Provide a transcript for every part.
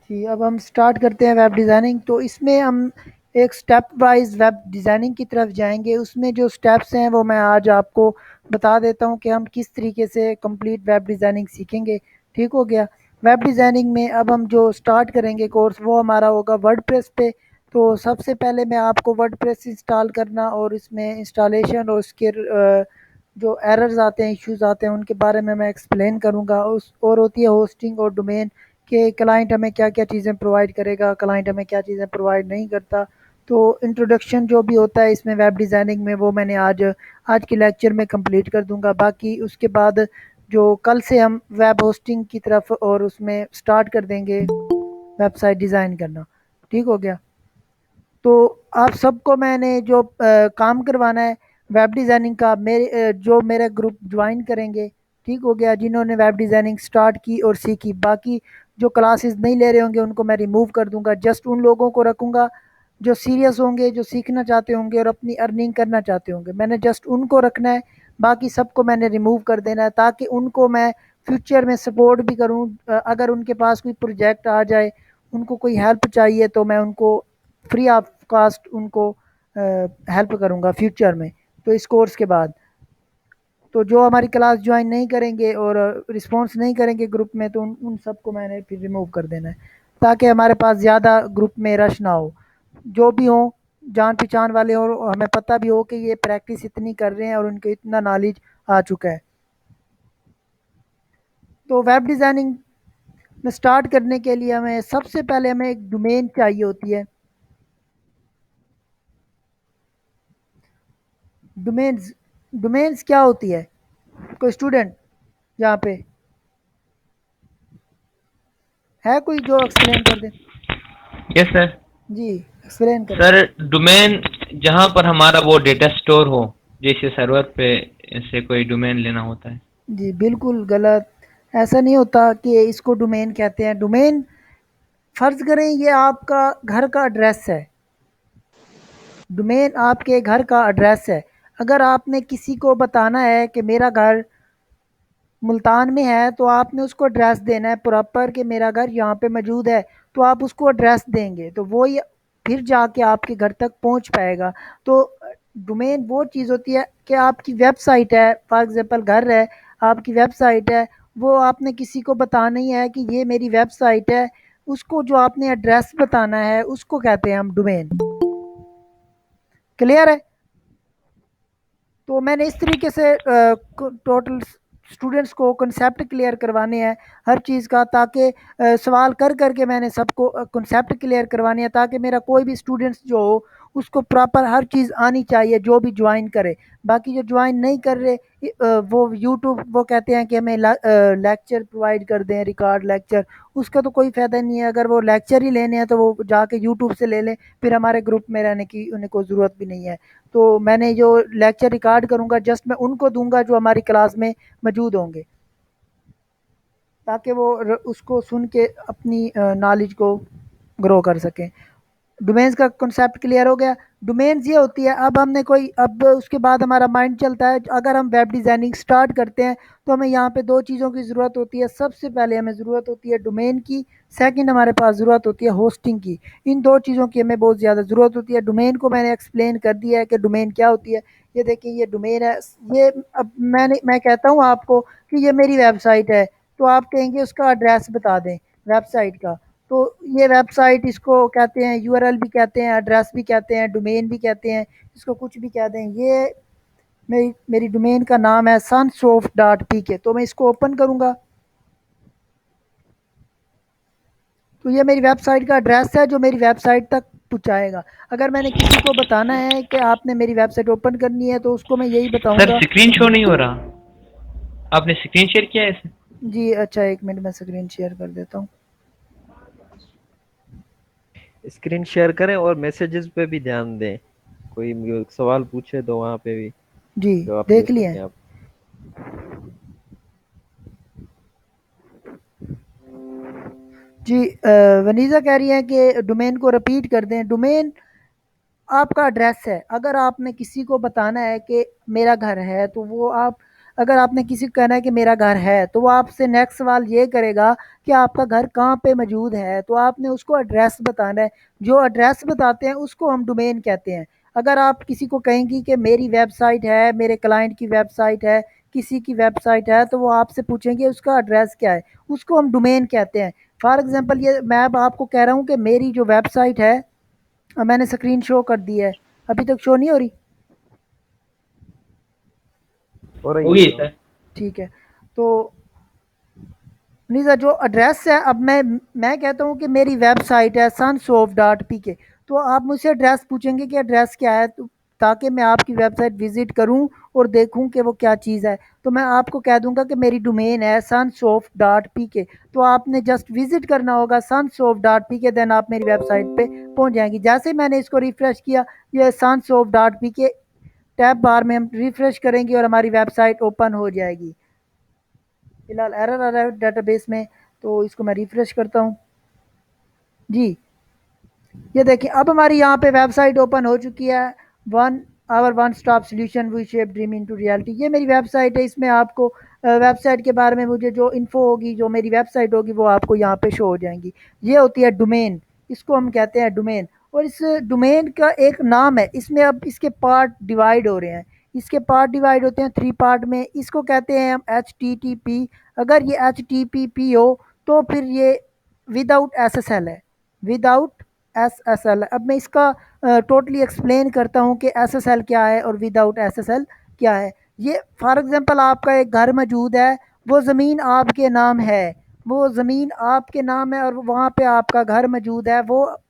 जी, अब हम स्टार्ट करते हैं वेब डिज़ाइनिंग। तो इसमें हम एक स्टेप वाइज़ वेब डिज़ाइनिंग की तरफ जाएँगे। उसमें जो स्टेप्स हैं वो मैं आज आपको बता देता हूँ कि हम किस तरीके से कंप्लीट वेब डिज़ाइनिंग सीखेंगे। ठीक हो गया? वेब डिज़ाइनिंग में अब हम जो स्टार्ट करेंगे कोर्स वो हमारा होगा वर्डप्रेस पे। तो सबसे पहले मैं आपको वर्डप्रेस इंस्टॉल करना और इसमें इंस्टॉलेशन और उसके जो एरर्स आते हैं, इश्यूज़ आते हैं, उनके बारे में मैं एक्सप्लेन करूँगा। उस और होती है होस्टिंग और डोमेन कि क्लाइंट हमें क्या-क्या चीज़ें प्रोवाइड करेगा, क्लाइंट हमें क्या चीज़ें प्रोवाइड नहीं करता। तो इंट्रोडक्शन जो भी होता है इसमें वेब डिज़ाइनिंग में वो मैंने आज आज के लेक्चर में कंप्लीट कर दूँगा। बाकी उसके बाद जो कल से हम वेब होस्टिंग की तरफ और उसमें स्टार्ट कर देंगे वेबसाइट डिज़ाइन करना। ठीक हो गया? तो आप सबको मैंने जो काम करवाना है वेब डिज़ाइनिंग का जो मेरा ग्रुप ज्वाइन करेंगे, ठीक हो गया, जिन्होंने वेब डिज़ाइनिंग स्टार्ट की और सीखी, बाकी जो क्लासेस नहीं ले रहे होंगे उनको मैं रिमूव कर दूंगा। जस्ट उन लोगों को रखूंगा जो सीरियस होंगे, जो सीखना चाहते होंगे और अपनी अर्निंग करना चाहते होंगे, मैंने जस्ट उनको रखना है। बाकी सबको मैंने रिमूव कर देना है ताकि उनको मैं फ्यूचर में सपोर्ट भी करूं। अगर उनके पास कोई प्रोजेक्ट आ जाए, उनको कोई हेल्प चाहिए तो मैं उनको फ्री ऑफ कास्ट उनको हेल्प करूँगा फ्यूचर में। तो इस कोर्स के बाद तो जो हमारी क्लास ज्वाइन नहीं करेंगे और रिस्पॉन्स नहीं करेंगे ग्रुप में तो उन उन सबको मैंने फिर रिमूव कर देना है ताकि हमारे पास ज़्यादा ग्रुप में रश ना हो। जो भी हो जान पहचान वाले और हमें पता भी हो कि ये प्रैक्टिस इतनी कर रहे हैं और उनको इतना नॉलेज आ चुका है। तो वेब डिज़ाइनिंग में स्टार्ट करने के लिए हमें सबसे पहले हमें एक डोमेन चाहिए होती है। डोमेन्स डोमेन्स क्या होती है? कोई स्टूडेंट यहाँ पे है कोई जो एक्सप्लेन कर दे? Yes sir. जी, एक्सप्लेन करें। सर डोमेन जहाँ पर हमारा वो डेटा स्टोर हो, जैसे सर्वर पे से कोई डोमेन लेना होता है। जी, बिल्कुल गलत। ऐसा नहीं होता कि इसको डोमेन कहते हैं। डोमेन फ़र्ज़ करें ये आपका घर का एड्रेस है। डोमेन आपके घर का एड्रेस है। अगर आपने किसी को बताना है कि मेरा घर मुल्तान में है तो आपने उसको एड्रेस देना है प्रॉपर कि मेरा घर यहाँ पे मौजूद है। तो आप उसको एड्रेस देंगे तो वो ये फिर जाके आपके घर तक पहुँच पाएगा। तो डोमेन वो चीज़ होती है कि आपकी वेबसाइट है, फॉर एग्ज़ाम्पल घर है, आपकी वेबसाइट है, वो आपने किसी को बताना ही है कि ये मेरी वेबसाइट है, उसको जो आपने एड्रेस बताना है उसको कहते हैं हम डोमेन। क्लियर है? तो मैंने इस तरीके से टोटल स्टूडेंट्स को कंसेप्ट क्लियर करवाने हैं हर चीज़ का, ताकि सवाल कर कर के मैंने सबको कंसेप्ट क्लियर करवाने हैं ताकि मेरा कोई भी स्टूडेंट्स जो हो उसको प्रॉपर हर चीज़ आनी चाहिए जो भी ज्वाइन करे। बाकी जो ज्वाइन नहीं कर रहे वो यूट्यूब वो कहते हैं कि हमें लेक्चर प्रोवाइड कर दें, रिकॉर्ड लेक्चर, उसका तो कोई फ़ायदा नहीं है। अगर वो लेक्चर ही लेने हैं तो वो जाके यूट्यूब से ले लें, फिर हमारे ग्रुप में रहने की उन्हें कोई ज़रूरत भी नहीं है। तो मैंने जो लेक्चर रिकॉर्ड करूँगा जस्ट मैं उनको दूँगा जो हमारी क्लास में मौजूद होंगे, ताकि वो उसको सुन के अपनी नॉलेज को ग्रो कर सकें। डोमेन्स का कॉन्सेप्ट क्लियर हो गया। डोमेन्स ये होती है, अब हमने कोई अब उसके बाद हमारा माइंड चलता है अगर हम वेब डिज़ाइनिंग स्टार्ट करते हैं तो हमें यहाँ पे दो चीज़ों की ज़रूरत होती है। सबसे पहले हमें ज़रूरत होती है डोमेन की, सेकंड हमारे पास ज़रूरत होती है होस्टिंग की। इन दो चीज़ों की हमें बहुत ज़्यादा ज़रूरत होती है। डोमेन को मैंने एक्सप्लेन कर दिया है कि डोमेन क्या होती है। ये देखिए ये डोमेन है। ये अब मैं कहता हूँ आपको कि ये मेरी वेबसाइट है, तो आप कहेंगे उसका एड्रेस बता दें वेबसाइट का। तो ये वेबसाइट इसको कहते हैं, यूआरएल भी कहते हैं, एड्रेस भी कहते हैं, डोमेन भी कहते हैं, इसको कुछ भी कह दें। ये मेरी मेरी डोमेन का नाम है sunsoft.pk। तो मैं इसको ओपन करूँगा तो ये मेरी वेबसाइट का एड्रेस है जो मेरी वेबसाइट तक पहुँचाएगा। अगर मैंने किसी को बताना है कि आपने मेरी वेबसाइट ओपन करनी है तो उसको मैं यही सर बताऊँगा। स्क्रीन शो नहीं हो रहा, आपने स्क्रीन शेयर किया है इसे? जी अच्छा, 1 मिनट मैं स्क्रीन शेयर कर देता हूँ। स्क्रीन शेयर करें और मैसेजेस पे भी ध्यान दें। कोई सवाल पूछे तो वहाँ पे भी जी, जवाब दे देख लिए? सकें आप। जी वनीज़ा कह रही है कि डोमेन को रिपीट कर दें। डोमेन आपका एड्रेस है। अगर आपने किसी को बताना है कि मेरा घर है तो वो आप अगर आपने किसी को कहना है कि मेरा घर है, तो वो आपसे नेक्स्ट सवाल ये करेगा कि आपका घर कहाँ पे मौजूद है, तो आपने उसको एड्रेस बताना है। जो एड्रेस बताते हैं उसको हम डोमेन कहते हैं। अगर आप किसी को कहेंगी कि मेरी वेबसाइट है, मेरे क्लाइंट की वेबसाइट है, किसी की वेबसाइट है, तो वो आपसे पूछेंगे उसका एड्रेस क्या है, उसको हम डोमेन कहते हैं। फॉर एग्जांपल ये मैं अब आपको कह रहा हूँ कि मेरी जो वेबसाइट है, मैंने स्क्रीन शो कर दी है, अभी तक शो नहीं हो रही? हो रही है होगी शो। सर। ठीक है। तो नीज़ा जो एड्रेस है, अब मैं कहता हूँ कि मेरी वेबसाइट है sunsoft.pk, तो आप मुझसे एड्रेस पूछेंगे कि एड्रेस क्या है, तो ताकि मैं आपकी वेबसाइट विजिट करूँ और देखूँ कि वो क्या चीज़ है, तो मैं आपको कह दूंगा कि मेरी डोमेन है sunsoft.pk, तो आपने जस्ट विजिट करना होगा sunsoft.pk, देन आप मेरी वेबसाइट पे पहुँच जाएंगी। जैसे मैंने इसको रिफ़्रेश किया, ये sunsoft.pk टैब बार में हम रिफ़्रेश करेंगे और हमारी वेबसाइट ओपन हो जाएगी। फिलहाल एरर आ रहा है डेटाबेस में, तो इसको मैं रिफ्रेश करता हूँ। जी, ये देखिए अब हमारी यहाँ पे वेबसाइट ओपन हो चुकी है। One hour one stop solution V shape dream into reality, ये मेरी वेबसाइट है। इसमें आपको वेबसाइट के बारे में मुझे जो इन्फो होगी, जो मेरी वेबसाइट होगी, वो आपको यहाँ पे शो हो जाएंगी। ये होती है डोमेन, इसको हम कहते हैं डोमेन। और इस डोमेन का एक नाम है, इसमें अब इसके पार्ट डिवाइड हो रहे हैं। इसके पार्ट डिवाइड होते हैं 3 पार्ट में। इसको कहते हैं हम HTTP। अगर ये HTTP हो तो फिर ये विदाउट SSL है, विदाउट SSL। अब मैं इसका टोटली एक्सप्लेन करता हूँ कि SSL क्या है और विदाउट SSL क्या है। ये फॉर एग्जांपल आपका एक घर मौजूद है, वो ज़मीन आपके नाम है, वो ज़मीन आपके नाम है और वहाँ पे आपका घर मौजूद है, वो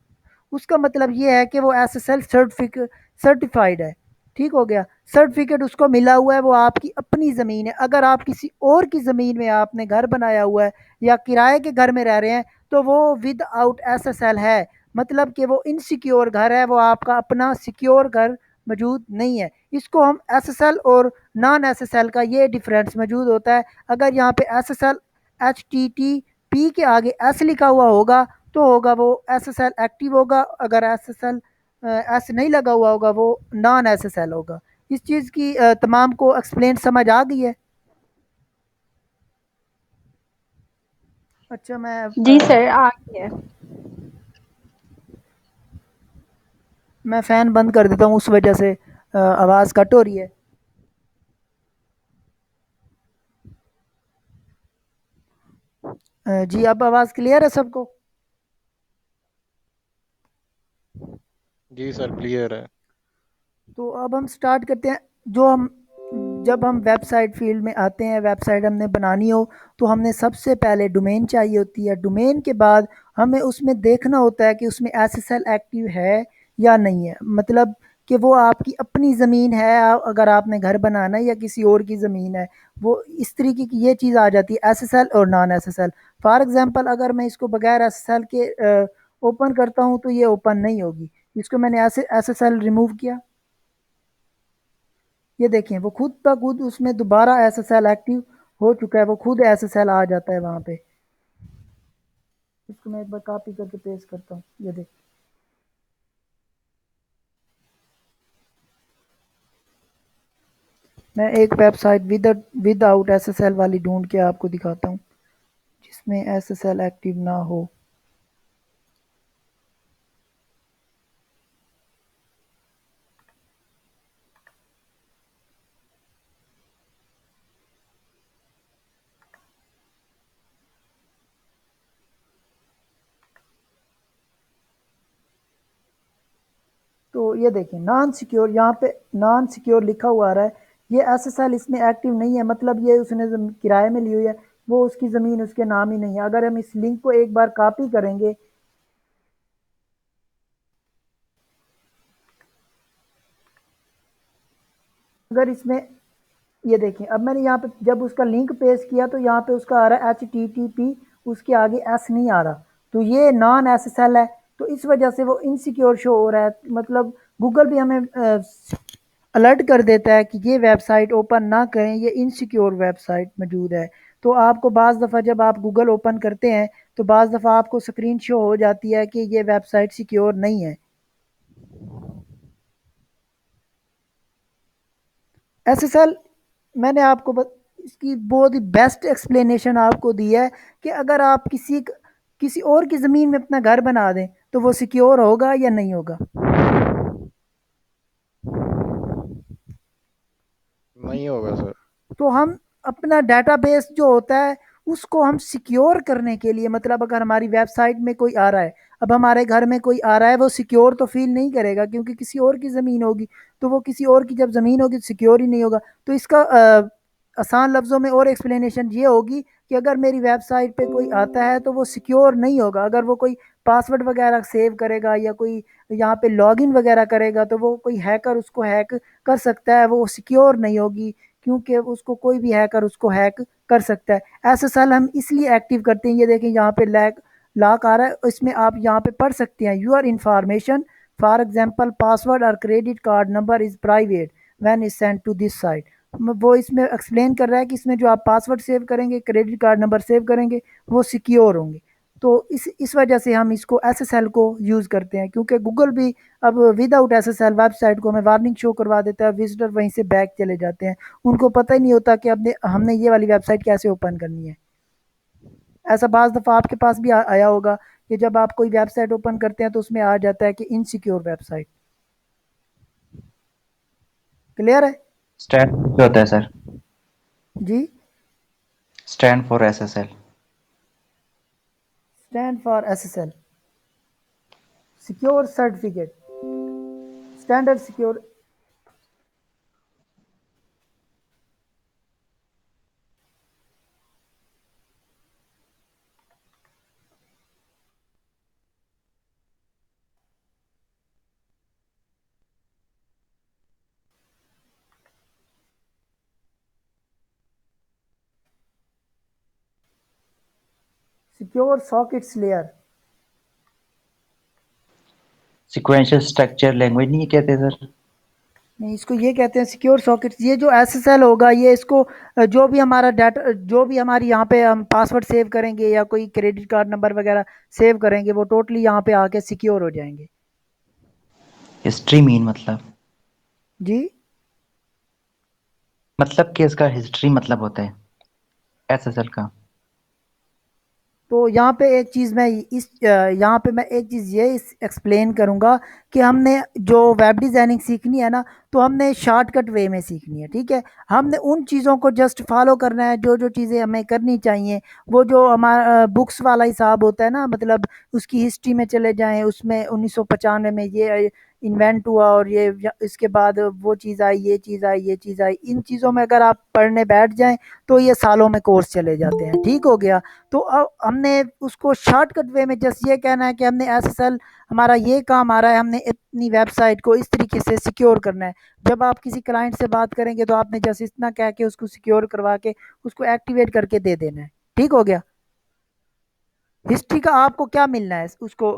उसका मतलब ये है कि वो SSL सर्टिफाइड है। ठीक हो गया, सर्टिफिकेट उसको मिला हुआ है, वो आपकी अपनी ज़मीन है। अगर आप किसी और की ज़मीन में आपने घर बनाया हुआ है या किराए के घर में रह रहे हैं, तो वो विद आउट SSL है, मतलब कि वो इनसिक्योर घर है, वो आपका अपना सिक्योर घर मौजूद नहीं है। इसको हम SSL और नॉन SSL का ये डिफरेंस मौजूद होता है। अगर यहाँ पे SSL HTTP के आगे S लिखा हुआ होगा, तो होगा वो SSL एक्टिव होगा। अगर SSL एस नहीं लगा हुआ होगा, वो नॉन SSL होगा। इस चीज़ की तमाम को एक्सप्लेन समझ आ गई है? अच्छा, जी सर, आ गई है। मैं फ़ैन बंद कर देता हूँ, उस वजह से आवाज़ कट हो रही है। जी, अब आवाज़ क्लियर है सबको? जी सर, क्लियर है। तो अब हम स्टार्ट करते हैं। जो हम जब हम वेबसाइट फील्ड में आते हैं, वेबसाइट हमने बनानी हो, तो हमने सबसे पहले डोमेन चाहिए होती है। डोमेन के बाद हमें उसमें देखना होता है कि उसमें SSL एक्टिव है या नहीं है, मतलब कि वो आपकी अपनी ज़मीन है, अगर आपने घर बनाना है, या किसी और की ज़मीन है। वो इस तरीके की ये चीज़ आ जाती है, SSL और नॉन SSL। फॉर एग्ज़ाम्पल अगर मैं इसको बगैर SSL के ओपन करता हूँ, तो ये ओपन नहीं होगी। इसको मैंने ऐसे SSL रिमूव किया, ये देखें वो खुद ब खुद उसमें दोबारा SSL एक्टिव हो चुका है, वो खुद SSL आ जाता है वहाँ पे। इसको मैं एक बार कॉपी करके पेस्ट करता हूँ, ये देख। मैं एक वेबसाइट विदाउट SSL वाली ढूंढ के आपको दिखाता हूँ, जिसमें SSL एक्टिव ना हो। तो ये देखें नॉन सिक्योर, यहाँ पे नॉन सिक्योर लिखा हुआ आ रहा है। ये SSL इसमें एक्टिव नहीं है, मतलब ये उसने किराए में ली हुई है, वो उसकी ज़मीन उसके नाम ही नहीं है। अगर हम इस लिंक को एक बार कॉपी करेंगे, अगर इसमें ये देखें, अब मैंने यहाँ पे जब उसका लिंक पेस्ट किया, तो यहाँ पे उसका आ रहा है HTTP, उसके आगे S नहीं आ रहा, तो ये नॉन SSL है। तो इस वजह से वो इनसिक्योर शो हो रहा है, मतलब गूगल भी हमें अलर्ट कर देता है कि ये वेबसाइट ओपन ना करें, ये इनसिक्योर वेबसाइट मौजूद है। तो आपको बाज़ दफ़ा जब आप गूगल ओपन करते हैं, तो बाज़ दफ़ा आपको स्क्रीन शो हो जाती है कि ये वेबसाइट सिक्योर नहीं है। SSL मैंने आपको इसकी बहुत ही बेस्ट एक्सप्लेनेशन आपको दी है कि अगर आप किसी और की ज़मीन में अपना घर बना दें तो वो सिक्योर होगा या नहीं होगा। नहीं होगा सर। तो हम अपना डेटाबेस जो होता है उसको हम सिक्योर करने के लिए, मतलब अगर हमारी वेबसाइट में कोई आ रहा है, अब हमारे घर में कोई आ रहा है, वो सिक्योर तो फील नहीं करेगा क्योंकि किसी और की ज़मीन होगी। तो वो किसी और की जब ज़मीन होगी तो सिक्योर ही नहीं होगा। तो इसका आसान लफ्ज़ों में और एक्सप्लेनेशन ये होगी कि अगर मेरी वेबसाइट पे कोई आता है तो वो सिक्योर नहीं होगा। अगर वो कोई पासवर्ड वगैरह सेव करेगा या कोई यहाँ पे लॉगिन वगैरह करेगा तो वो कोई हैकर उसको हैक कर सकता है, वो सिक्योर नहीं होगी क्योंकि उसको कोई भी हैकर उसको हैक कर सकता है। एसएसएल हम इसलिए एक्टिव करते हैं, ये देखें यहाँ पे लॉक आ रहा है, इसमें आप यहाँ पे पढ़ सकते हैं your information for example password और credit card number is private when is send to this site. वो इसमें एक्सप्लेन कर रहा है कि इसमें जो आप पासवर्ड सेव करेंगे, क्रेडिट कार्ड नंबर सेव करेंगे, वो सिक्योर होंगे। तो इस वजह से हम इसको एसएसएल को यूज़ करते हैं क्योंकि गूगल भी अब विदाउट एसएसएल वेबसाइट को हमें वार्निंग शो करवा देता है, विजिटर वहीं से बैक चले जाते हैं, उनको पता ही नहीं होता कि अब हमने ये वाली वेबसाइट कैसे ओपन करनी है। ऐसा बाज़ दफ़ा आपके पास भी आया होगा कि जब आप कोई वेबसाइट ओपन करते हैं तो उसमें आ जाता है कि इनसिक्योर वेबसाइट। क्लियर है? स्टैंड क्या होता है सर? जी, stand for SSL. Stand for SSL, secure certificate, standard secure. Secure sockets layer. Sequential structure language नहीं कहते सर? नहीं, इसको ये कहते हैं सिक्योर सॉकेट्स। ये जो एसएसएल होगा ये इसको जो भी हमारा डाटा, जो भी हमारी यहाँ पे हम पासवर्ड सेव करेंगे या कोई क्रेडिट कार्ड नंबर वगैरह सेव करेंगे वो टोटली यहाँ पे आके सिक्योर हो जाएंगे। हिस्ट्री मीन जी, मतलब कि इसका हिस्ट्री मतलब होता है एसएसएल का। तो यहाँ पे एक चीज़ मैं यहाँ पे मैं एक चीज़ ये एक्सप्लेन करूँगा कि हमने जो वेब डिज़ाइनिंग सीखनी है ना तो हमने शॉर्टकट वे में सीखनी है, ठीक है। हमने उन चीज़ों को जस्ट फॉलो करना है जो जो चीज़ें हमें करनी चाहिए। वो जो हमारा बुक्स वाला हिसाब होता है ना, मतलब उसकी हिस्ट्री में चले जाएं, उसमें 1995 में ये इन्वेंट हुआ और ये इसके बाद वो चीज़ आई, ये चीज़ आई, ये चीज़ आई, इन चीज़ों में अगर आप पढ़ने बैठ जाएं तो ये सालों में कोर्स चले जाते हैं, ठीक हो गया। तो अब हमने उसको शॉर्टकट वे में जस्ट ये कहना है कि हमने एसएसएल हमारा ये काम आ रहा है, हमने अपनी वेबसाइट को इस तरीके से सिक्योर करना है। जब आप किसी क्लाइंट से बात करेंगे तो आपने जस्ट इतना कह के उसको सिक्योर करवा के उसको एक्टिवेट करके दे देना है, ठीक हो गया। हिस्ट्री का आपको क्या मिलना है उसको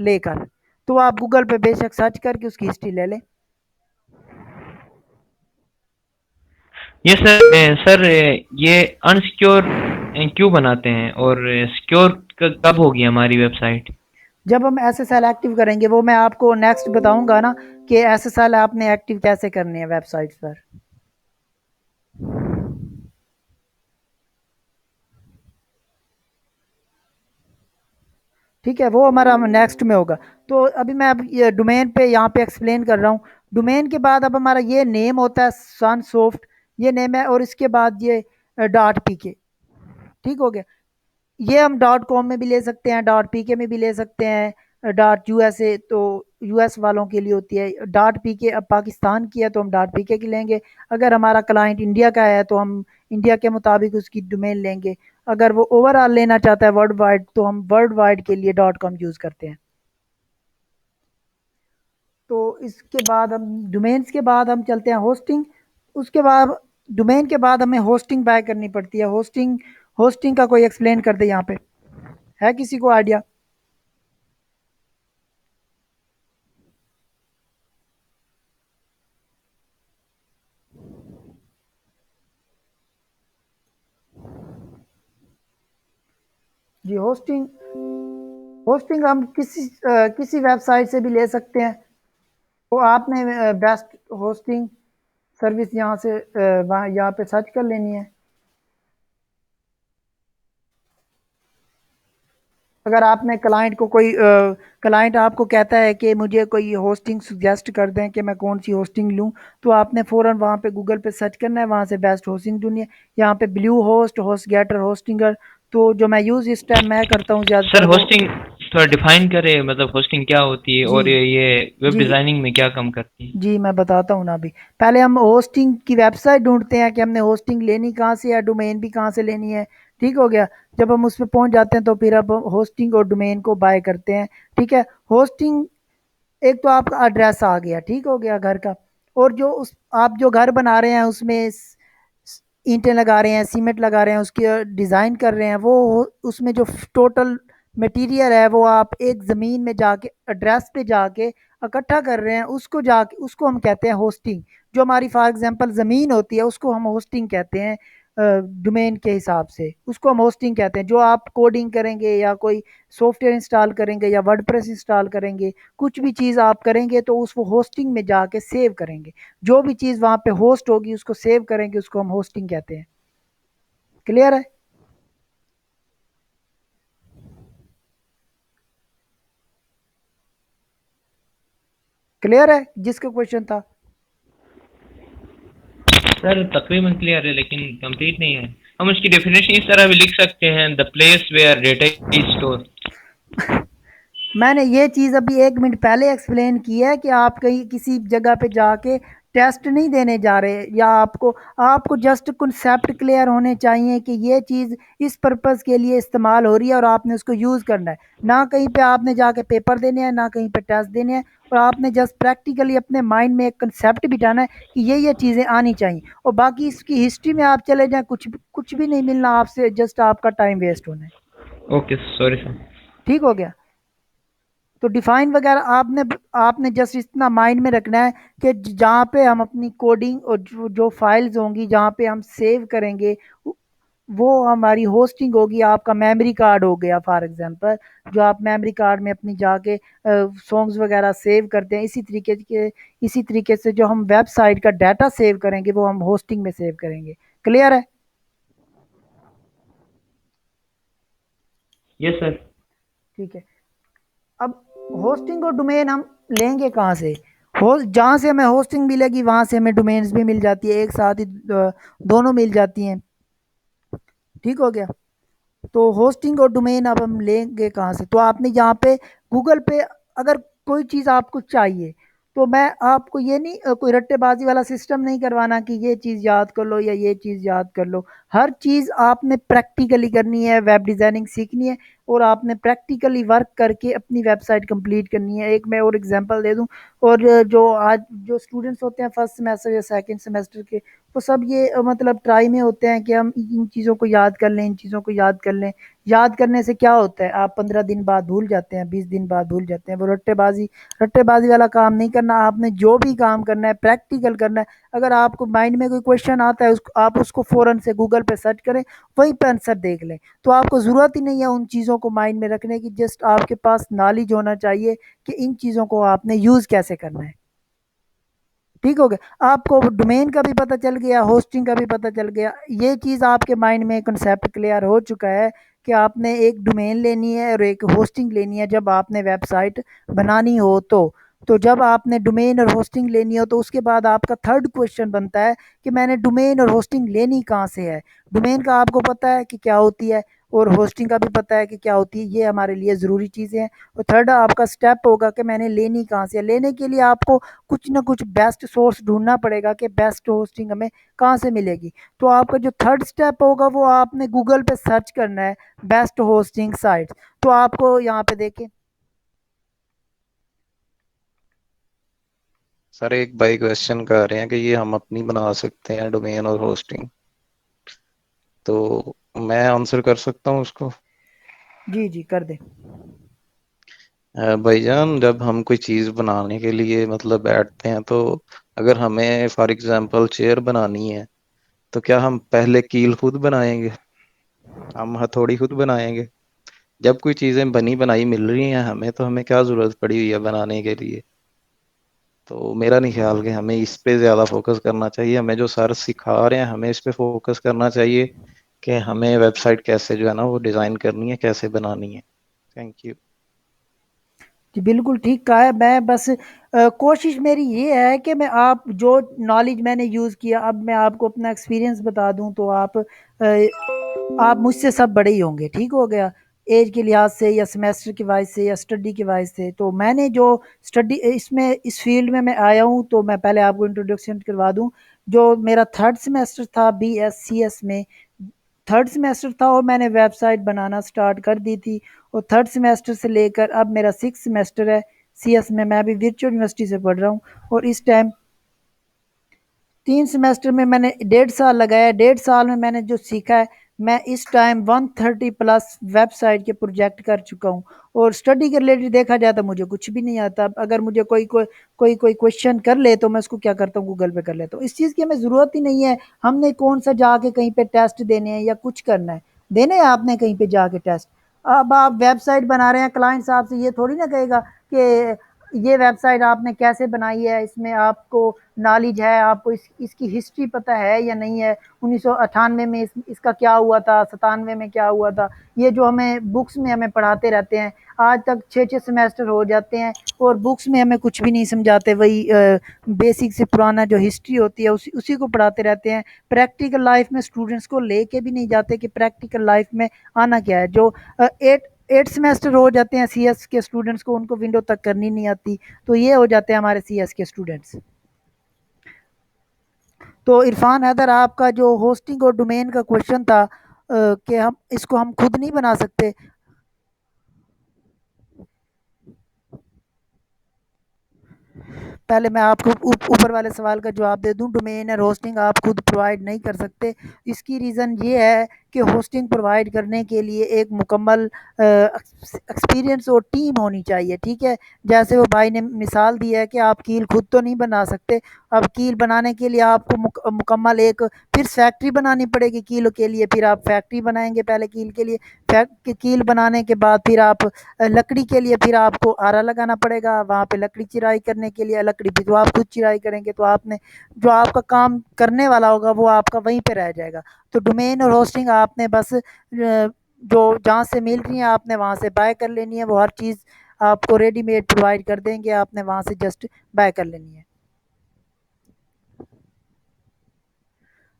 लेकर, तो आप गूगल पे बेशक सर्च करके उसकी हिस्ट्री ले लें। ये सर सर ये अनसिक्योर क्यों बनाते हैं और सिक्योर कब होगी हमारी वेबसाइट? जब हम एसएसएल एक्टिव करेंगे, वो मैं आपको नेक्स्ट बताऊंगा ना कि एसएसएल आपने एक्टिव कैसे करनी है वेबसाइट पर। ठीक है, वो हमारा नेक्स्ट में होगा। तो अभी मैं अब ये डोमेन पे यहाँ पे एक्सप्लेन कर रहा हूँ। डोमेन के बाद अब हमारा ये नेम होता है सनसॉफ्ट, ये नेम है, और इसके बाद ये डॉट पीके, ठीक हो गया। ये हम डॉट कॉम में भी ले सकते हैं, डॉट पीके में भी ले सकते हैं, डॉट यूएसए तो यूएस वालों के लिए होती है, डॉट पीके अब पाकिस्तान की है तो हम डॉट पीके की लेंगे। अगर हमारा क्लाइंट इंडिया का है तो हम इंडिया के मुताबिक उसकी डोमेन लेंगे। अगर वो ओवरऑल लेना चाहता है वर्ल्ड वाइड तो हम वर्ल्ड वाइड के लिए डॉट कॉम यूज़ करते हैं। तो इसके बाद हम डोमेन्स के बाद हम चलते हैं होस्टिंग। उसके बाद डोमेन के बाद हमें होस्टिंग बाय करनी पड़ती है। होस्टिंग होस्टिंग का कोई एक्सप्लेन कर दे यहाँ पे, है किसी को आइडिया? जी, होस्टिंग होस्टिंग हम किसी वेबसाइट से भी ले सकते हैं। तो आपने बेस्ट होस्टिंग सर्विस यहाँ से वहाँ यहाँ पे सर्च कर लेनी है। अगर आपने क्लाइंट को कोई क्लाइंट आपको कहता है कि मुझे कोई होस्टिंग सजेस्ट कर दें कि मैं कौन सी होस्टिंग लूँ, तो आपने फ़ौरन वहाँ पे गूगल पे सर्च करना है, वहाँ से बेस्ट होस्टिंग ढूँढनी है। यहाँ पे ब्लू होस्ट, होस्टगेटर, होस्टिंगर, तो जो मैं यूज़ इस टाइम मैं करता हूँ सर ज़्यादातर वो। होस्टिंग थोड़ा डिफाइन करें, मतलब होस्टिंग क्या होती है जी, और ये वेब जी, डिजाइनिंग में क्या काम करती है? जी, मैं बताता हूँ ना अभी। पहले हम होस्टिंग की वेबसाइट ढूँढते हैं कि हमने होस्टिंग लेनी कहाँ से है, डोमेन भी कहाँ से लेनी है, ठीक हो गया? जब हम उसपे पहुँच जाते हैं तो फिर अब होस्टिंग और डोमेन को बाय करते हैं, ठीक है? होस्टिंग एक तो आपका एड्रेस आ गया, ठीक हो गया घर का। और जो उस आप जो घर बना रहे हैं उसमें ईंटें लगा रहे हैं, सीमेंट लगा रहे हैं, उसकी डिज़ाइन कर रहे हैं, वो उसमें जो टोटल मटेरियल है वो आप एक ज़मीन में जाके एड्रेस पे जाके इकट्ठा कर रहे हैं, उसको जाके उसको हम कहते हैं होस्टिंग। जो हमारी फॉर एग्जांपल ज़मीन होती है उसको हम होस्टिंग कहते हैं, डोमेन के हिसाब से उसको हम होस्टिंग कहते हैं। जो आप कोडिंग करेंगे या कोई सॉफ्टवेयर इंस्टॉल करेंगे या वर्डप्रेस इंस्टॉल करेंगे, कुछ भी चीज़ आप करेंगे तो उस वो होस्टिंग में जाके सेव करेंगे। जो भी चीज़ वहाँ पे होस्ट होगी उसको सेव करेंगे, उसको हम होस्टिंग कहते हैं। क्लियर है? क्लियर है जिसका क्वेश्चन था? सर तकरीबन क्लियर है लेकिन कंप्लीट नहीं है। हम उसकी डेफिनेशन इस तरह भी लिख सकते हैं, the place where data is store. मैंने ये चीज़ अभी 1 मिनट पहले एक्सप्लेन की है कि आप कहीं किसी जगह पे जाके टेस्ट नहीं देने जा रहे, या आपको आपको जस्ट कॉन्सेप्ट क्लियर होने चाहिए कि ये चीज़ इस पर्पज़ के लिए इस्तेमाल हो रही है और आपने उसको यूज़ करना है। ना कहीं पे आपने जाके पेपर देने हैं, ना कहीं पे टेस्ट देने हैं, और आपने जस्ट प्रैक्टिकली अपने माइंड में एक कॉन्सेप्ट बिठाना है कि ये चीज़ें आनी चाहिए, और बाकी इसकी हिस्ट्री में आप चले जाएँ, कुछ भी नहीं मिलना आपसे, जस्ट आपका टाइम वेस्ट होना है। Okay sorry sir. ठीक हो गया? तो डिफाइन वगैरह आपने आपने जस्ट इतना माइंड में रखना है कि जहाँ पे हम अपनी कोडिंग और जो फाइल्स होंगी जहाँ पे हम सेव करेंगे, वो हमारी होस्टिंग होगी। आपका मेमोरी कार्ड हो गया फॉर एग्जांपल, जो आप मेमोरी कार्ड में अपनी जाके सॉन्ग्स वगैरह सेव करते हैं, इसी तरीके से जो हम वेबसाइट का डाटा सेव करेंगे वो हम होस्टिंग में सेव करेंगे। क्लियर है? Yes sir. ठीक है। अब होस्टिंग और डोमेन हम लेंगे कहाँ से? होस्ट जहाँ से हमें होस्टिंग मिलेगी वहाँ से हमें डोमेन्स भी मिल जाती है, एक साथ ही दोनों मिल जाती हैं। ठीक हो गया? तो होस्टिंग और डोमेन अब हम लेंगे कहाँ से? तो आपने यहाँ पे गूगल पे अगर कोई चीज़ आपको चाहिए, तो मैं आपको ये नहीं कोई रट्टेबाजी वाला सिस्टम नहीं करवाना कि ये चीज़ याद कर लो या ये चीज़ याद कर लो। हर चीज़ आपने प्रैक्टिकली करनी है, वेब डिज़ाइनिंग सीखनी है और आपने प्रैक्टिकली वर्क करके अपनी वेबसाइट कंप्लीट करनी है। एक मैं और एग्जांपल दे दूँ, और जो आज जो स्टूडेंट्स होते हैं फर्स्ट सेमेस्टर या सेकंड सेमेस्टर के, वो सब ये मतलब ट्राई में होते हैं कि हम इन चीज़ों को याद कर लें, इन चीज़ों को याद कर लें। याद करने से क्या होता है, आप 15 दिन बाद भूल जाते हैं, 20 दिन बाद भूल जाते हैं। वो रट्टेबाजी वाला काम नहीं करना। आपने जो भी काम करना है प्रैक्टिकल करना है। अगर आपको माइंड में कोई क्वेश्चन आता है, उसको आप उसको फ़ौरन से गूगल पे सर्च करें, वहीं पे आंसर देख लें। तो आपको ज़रूरत ही नहीं है उन चीज़ों को माइंड में रखने की, जस्ट आपके पास नॉलेज होना चाहिए कि इन चीज़ों को आपने यूज़ कैसे करना है। ठीक हो गया? आपको डोमेन का भी पता चल गया, होस्टिंग का भी पता चल गया। ये चीज़ आपके माइंड में कॉन्सेप्ट क्लियर हो चुका है कि आपने एक डोमेन लेनी है और एक होस्टिंग लेनी है जब आपने वेबसाइट बनानी हो तो। तो जब आपने डोमेन और होस्टिंग लेनी हो तो उसके बाद आपका थर्ड क्वेश्चन बनता है कि मैंने डोमेन और होस्टिंग लेनी कहाँ से है? डोमेन का आपको पता है कि क्या होती है, और होस्टिंग का भी पता है कि क्या होती है। ये हमारे लिए ज़रूरी चीज़ें हैं। और थर्ड आपका स्टेप होगा कि मैंने लेनी कहाँ से है? लेने के लिए आपको कुछ ना कुछ बेस्ट सोर्स ढूँढना पड़ेगा कि बेस्ट होस्टिंग हमें कहाँ से मिलेगी। तो आपका जो थर्ड स्टेप होगा वो आपने गूगल पे सर्च करना है, बेस्ट होस्टिंग साइट्स। तो आपको यहाँ पे देखें, सर एक भाई क्वेश्चन कर रहे हैं कि ये हम अपनी बना सकते हैं डोमेन और होस्टिंग, तो मैं आंसर कर सकता हूँ उसको। जी, जी, कर दें। भाईजान, जब हम कोई चीज़ बनाने के लिए मतलब बैठते हैं तो अगर हमें फॉर एग्जांपल चेयर बनानी है, तो क्या हम पहले कील खुद बनाएंगे? हम हथौड़ी खुद बनाएंगे? जब कोई चीज़ें बनी बनाई मिल रही हैं हमें, तो हमें क्या ज़रूरत पड़ी हुई है बनाने के लिए? तो मेरा नहीं ख्याल कि हमें इस पे ज़्यादा फोकस करना चाहिए। हमें जो सर सिखा रहे हैं हमें इस पे फोकस करना चाहिए कि हमें वेबसाइट कैसे जो है ना वो डिज़ाइन करनी है, कैसे बनानी है। Thank you. जी, बिल्कुल ठीक कहा है। मैं बस कोशिश मेरी ये है कि मैं आप जो नॉलेज मैंने यूज़ किया, अब मैं आपको अपना एक्सपीरियंस बता दूँ तो आप मुझसे सब बड़े ही होंगे, ठीक हो गया? ऐज के लिहाज़ से या सेमेस्टर के वाइज़ से या स्टडी के वाइज़ से। तो मैंने जो स्टडी इसमें इस फ़ील्ड में मैं आया हूँ, तो मैं पहले आपको इंट्रोडक्शन करवा दूँ। जो मेरा 3rd सेमेस्टर था बीएससीएस में, 3rd सेमेस्टर था और मैंने वेबसाइट बनाना स्टार्ट कर दी थी। और 3rd सेमेस्टर से लेकर अब मेरा 6th सेमेस्टर है सीएस में। मैं अभी वर्चुअल यूनिवर्सिटी से पढ़ रहा हूँ और इस टाइम 3 सेमेस्टर में मैंने 1.5 साल लगाया। 1.5 साल में मैंने जो सीखा है, मैं इस टाइम 130 प्लस वेबसाइट के प्रोजेक्ट कर चुका हूँ। और स्टडी के रिलेटेड देखा जाए तो मुझे कुछ भी नहीं आता। अगर मुझे कोई क्वेश्चन कर ले तो मैं उसको क्या करता हूँ, गूगल पे कर लेता हूँ। इस चीज़ की हमें ज़रूरत ही नहीं है। हमने कौन सा जाके कहीं पे टेस्ट देने हैं या कुछ करना है, देने हैं आपने कहीं पे जाके टेस्ट। अब आप वेबसाइट बना रहे हैं, क्लाइंट साहब से ये थोड़ी ना कहेगा कि ये वेबसाइट आपने कैसे बनाई है, इसमें आपको नॉलेज है, आपको इसकी हिस्ट्री पता है या नहीं है, 1998 में इसका क्या हुआ था, 97 में क्या हुआ था। ये जो हमें बुक्स में हमें पढ़ाते रहते हैं, आज तक 6-6 सेमेस्टर हो जाते हैं और बुक्स में हमें कुछ भी नहीं समझाते। वही बेसिक से पुराना जो हिस्ट्री होती है उसी को पढ़ाते रहते हैं। प्रैक्टिकल लाइफ में स्टूडेंट्स को लेके भी नहीं जाते कि प्रैक्टिकल लाइफ में आना क्या है। जो 8 सेमेस्टर हो जाते हैं सीएस के स्टूडेंट्स को, उनको विंडो तक करनी नहीं आती। तो ये हो जाते हैं हमारे सीएस के स्टूडेंट्स। तो इरफान हैदर, आपका जो होस्टिंग और डोमेन का क्वेश्चन था कि हम खुद नहीं बना सकते। पहले मैं आपको ऊपर वाले सवाल का जवाब दे दूं। डोमेन और होस्टिंग आप खुद प्रोवाइड नहीं कर सकते। इसकी रीज़न ये है कि होस्टिंग प्रोवाइड करने के लिए एक मुकम्मल एक्सपीरियंस और टीम होनी चाहिए, ठीक है? जैसे वो भाई ने मिसाल दी है कि आप कील खुद तो नहीं बना सकते। अब कील बनाने के लिए आपको मुकम्मल एक फिर फैक्ट्री बनानी पड़ेगी कील के लिए। फिर आप फैक्ट्री बनाएंगे पहले कील के लिए। कील बनाने के बाद फिर आप लकड़ी के लिए फिर आपको आरा लगाना पड़ेगा। वहाँ पे लकड़ी चिराई करने के लिए लकड़ी भी तो आप खुद चिराई करेंगे, तो आपने जो आपका काम करने वाला होगा वो आपका वहीं पे रह जाएगा। तो डोमेन और होस्टिंग आपने बस जो जहाँ से मिल रही है आपने वहाँ से बाय कर लेनी है। वो हर चीज़ आपको रेडीमेड प्रोवाइड कर देंगे, आपने वहाँ से जस्ट बाय कर लेनी है।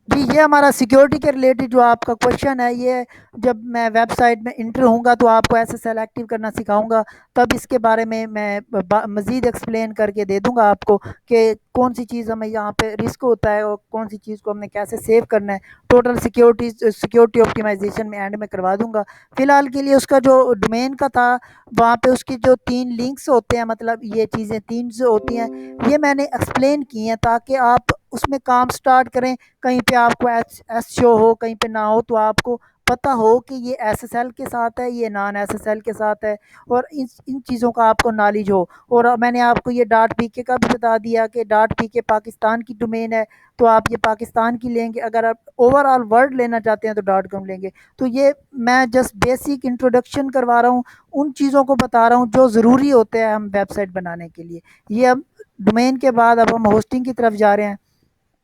जी, ये हमारा सिक्योरिटी के रिलेटेड जो आपका क्वेश्चन है, ये जब मैं वेबसाइट में इंटर होऊंगा तो आपको एसएसएल एक्टिव करना सिखाऊंगा, तब इसके बारे में मैं मज़ीद एक्सप्लेन करके दे दूंगा आपको कि कौन सी चीज़ हमें यहाँ पे रिस्क होता है और कौन सी चीज़ को हमने कैसे सेव करना है। टोटल सिक्योरिटी ऑप्टिमाइजेशन में एंड में करवा दूंगा। फ़िलहाल के लिए उसका जो डोमेन का था, वहाँ पे उसकी जो 3 लिंक्स होते हैं, मतलब ये चीज़ें 3 जो होती हैं, ये मैंने एक्सप्लेन की हैं ताकि आप उसमें काम स्टार्ट करें। कहीं पे आपको एस शो हो, कहीं पे ना हो, तो आपको पता हो कि ये एसएसएल के साथ है, ये नॉन एसएसएल के साथ है, और इन चीज़ों का आपको नॉलेज हो। और मैंने आपको ये डॉट पीके का भी बता दिया कि डॉट पीके पाकिस्तान की डोमेन है, तो आप ये पाकिस्तान की लेंगे। अगर आप ओवरऑल वर्ल्ड लेना चाहते हैं तो डॉट कॉम लेंगे। तो ये मैं जस्ट बेसिक इंट्रोडक्शन करवा रहा हूँ, उन चीज़ों को बता रहा हूँ जो ज़रूरी होते हैं हम वेबसाइट बनाने के लिए। ये अब डोमेन के बाद अब हम होस्टिंग की तरफ जा रहे हैं।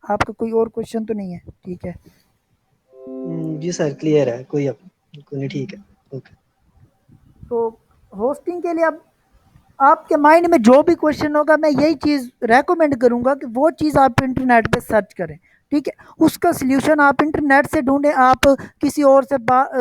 आपका कोई और क्वेश्चन तो नहीं है? ठीक है। जी सर, क्लियर है। कोई नहीं, ठीक है, ओके। तो होस्टिंग के लिए अब आपके माइंड में जो भी क्वेश्चन होगा, मैं यही चीज़ रेकमेंड करूंगा कि वो चीज़ आप इंटरनेट पे सर्च करें, ठीक है? उसका सल्यूशन आप इंटरनेट से ढूंढें, आप किसी और से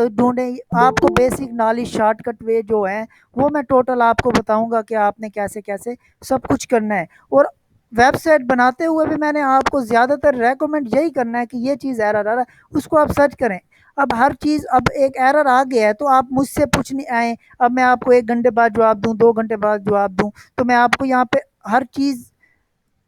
ढूंढें। आपको बेसिक नॉलेज शॉर्टकट वे जो है वो मैं टोटल आपको बताऊंगा कि आपने कैसे कैसे सब कुछ करना है। और वेबसाइट बनाते हुए भी मैंने आपको ज़्यादातर रेकमेंड यही करना है कि ये चीज़ एरर आ रहा है, उसको आप सर्च करें। अब हर चीज़, अब एक एरर आ गया है तो आप मुझसे पूछने आए, अब मैं आपको 1 घंटे बाद जवाब दूं, 2 घंटे बाद जवाब दूं, तो मैं आपको यहाँ पे हर चीज़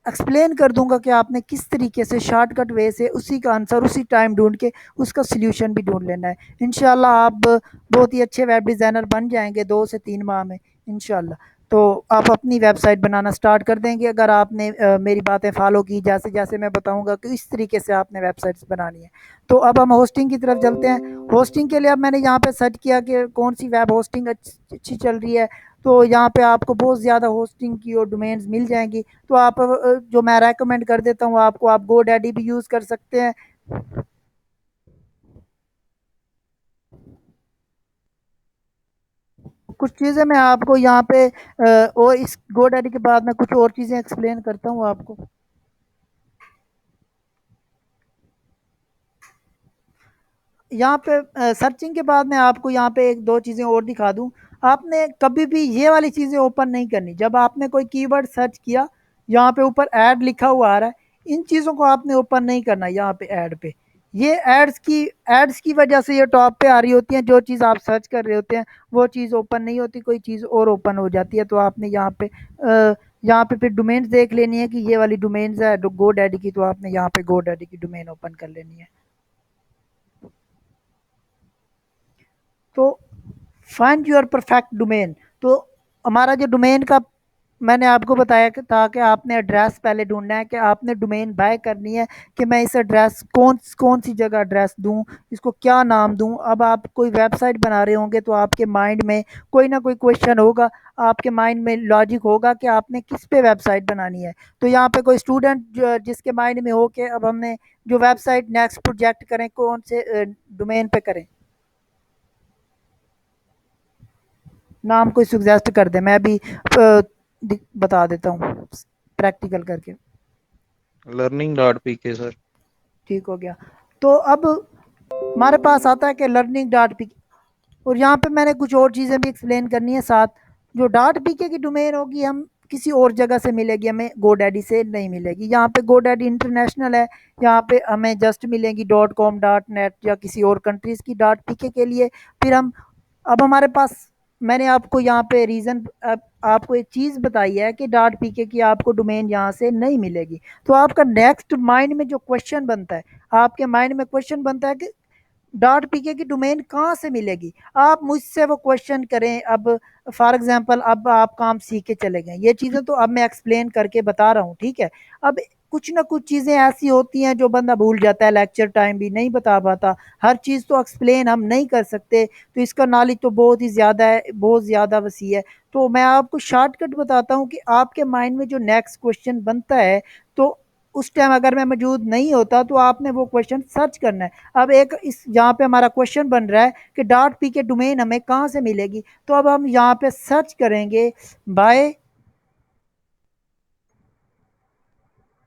एक्सप्लेन कर दूंगा कि आपने किस तरीके से शॉर्टकट वे से उसी का आंसर उसी टाइम ढूंढ के उसका सल्यूशन भी ढूंढ लेना है। इंशाल्लाह आप बहुत ही अच्छे वेब डिज़ाइनर बन जाएंगे 2 से 3 माह में, इंशाल्लाह। तो आप अपनी वेबसाइट बनाना स्टार्ट कर देंगे अगर आपने मेरी बातें फॉलो की, जैसे जैसे मैं बताऊंगा कि इस तरीके से आपने वेबसाइट्स बनानी है। तो अब हम होस्टिंग की तरफ चलते हैं। होस्टिंग के लिए अब मैंने यहाँ पे सर्च किया कि कौन सी वेब होस्टिंग अच्छी चल रही है। तो यहाँ पे आपको बहुत ज़्यादा होस्टिंग की और डोमेन्स मिल जाएंगी। तो आप जो मैं रेकमेंड कर देता हूँ आपको, आप GoDaddy भी यूज़ कर सकते हैं। कुछ चीज़ें मैं आपको यहाँ पे और इस GoDaddy के बाद मैं कुछ और चीज़ें एक्सप्लेन करता हूँ आपको। यहाँ पे सर्चिंग के बाद मैं आपको यहाँ पे एक दो चीज़ें और दिखा दूँ। आपने कभी भी ये वाली चीज़ें ओपन नहीं करनी। जब आपने कोई कीवर्ड सर्च किया, यहाँ पे ऊपर ऐड लिखा हुआ आ रहा है, इन चीज़ों को आपने ओपन नहीं करना। यहाँ पे ऐड पे, ये एड्स की वजह से ये टॉप पे आ रही होती हैं। जो चीज़ आप सर्च कर रहे होते हैं वो चीज़ ओपन नहीं होती, कोई चीज़ और ओपन हो जाती है। तो आपने यहाँ पे फिर डोमेन्स देख लेनी है कि ये वाली डोमेन्स है GoDaddy की, तो आपने यहाँ पे GoDaddy की डोमेन ओपन कर लेनी है। तो फाइंड योर परफेक्ट डोमेन। तो हमारा जो डोमेन का मैंने आपको बताया कि था कि आपने एड्रेस पहले ढूंढना है कि आपने डोमेन बाय करनी है कि मैं इस एड्रेस कौन कौन सी जगह एड्रेस दूं, इसको क्या नाम दूं। अब आप कोई वेबसाइट बना रहे होंगे तो आपके माइंड में कोई ना कोई क्वेश्चन होगा, आपके माइंड में लॉजिक होगा कि आपने किस पे वेबसाइट बनानी है। तो यहाँ पे कोई स्टूडेंट जिसके माइंड में हो कि अब हमने जो वेबसाइट नेक्स्ट प्रोजेक्ट करें कौन से डोमेन पे करें, नाम कोई सुजेस्ट कर दे, मैं भी बता देता हूँ प्रैक्टिकल करके। learning.pk sir. ठीक हो गया। तो अब हमारे पास आता है कि learning.pk, और यहाँ पे मैंने कुछ और चीज़ें भी एक्सप्लेन करनी है साथ। जो .pk की डोमेन होगी हम किसी और जगह से मिलेगी, हमें GoDaddy से नहीं मिलेगी। यहाँ पे GoDaddy इंटरनेशनल है, यहाँ पे हमें जस्ट मिलेंगी .com .net या किसी और कंट्रीज़ की .pk के लिए। फिर हम अब हमारे पास मैंने आपको यहाँ पे रीज़न आपको एक चीज़ बताई है कि .pk की आपको डोमेन यहाँ से नहीं मिलेगी। तो आपका नेक्स्ट माइंड में जो क्वेश्चन बनता है, आपके माइंड में क्वेश्चन बनता है कि .pk की डोमेन कहाँ से मिलेगी। आप मुझसे वो क्वेश्चन करें। अब फॉर एग्जांपल अब आप काम सीख के चले गए, ये चीज़ें तो अब मैं एक्सप्लेन करके बता रहा हूँ, ठीक है। अब कुछ ना कुछ चीज़ें ऐसी होती हैं जो बंदा भूल जाता है, लेक्चर टाइम भी नहीं बता पाता, हर चीज़ तो एक्सप्लेन हम नहीं कर सकते। तो इसका नॉलेज तो बहुत ही ज़्यादा है, बहुत ज़्यादा वसी है। तो मैं आपको शॉर्टकट बताता हूँ कि आपके माइंड में जो नेक्स्ट क्वेश्चन बनता है, तो उस टाइम अगर मैं मौजूद नहीं होता तो आपने वो क्वेश्चन सर्च करना है। अब एक इस यहाँ पे हमारा क्वेश्चन बन रहा है कि .pk डोमेन हमें कहाँ से मिलेगी। तो अब हम यहाँ पे सर्च करेंगे बाय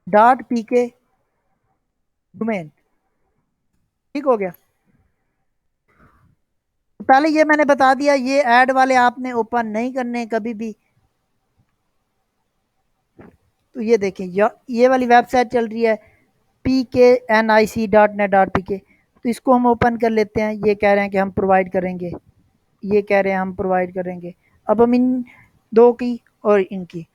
.pk डोमेन। ठीक हो गया। तो पहले ये मैंने बता दिया, ये ऐड वाले आपने ओपन नहीं करने कभी भी। तो ये देखें, ये वाली वेबसाइट चल रही है PKNIC.net.pk। तो इसको हम ओपन कर लेते हैं। ये कह रहे हैं कि हम प्रोवाइड करेंगे, ये कह रहे हैं हम प्रोवाइड करेंगे। अब हम इन दो की और इनकी,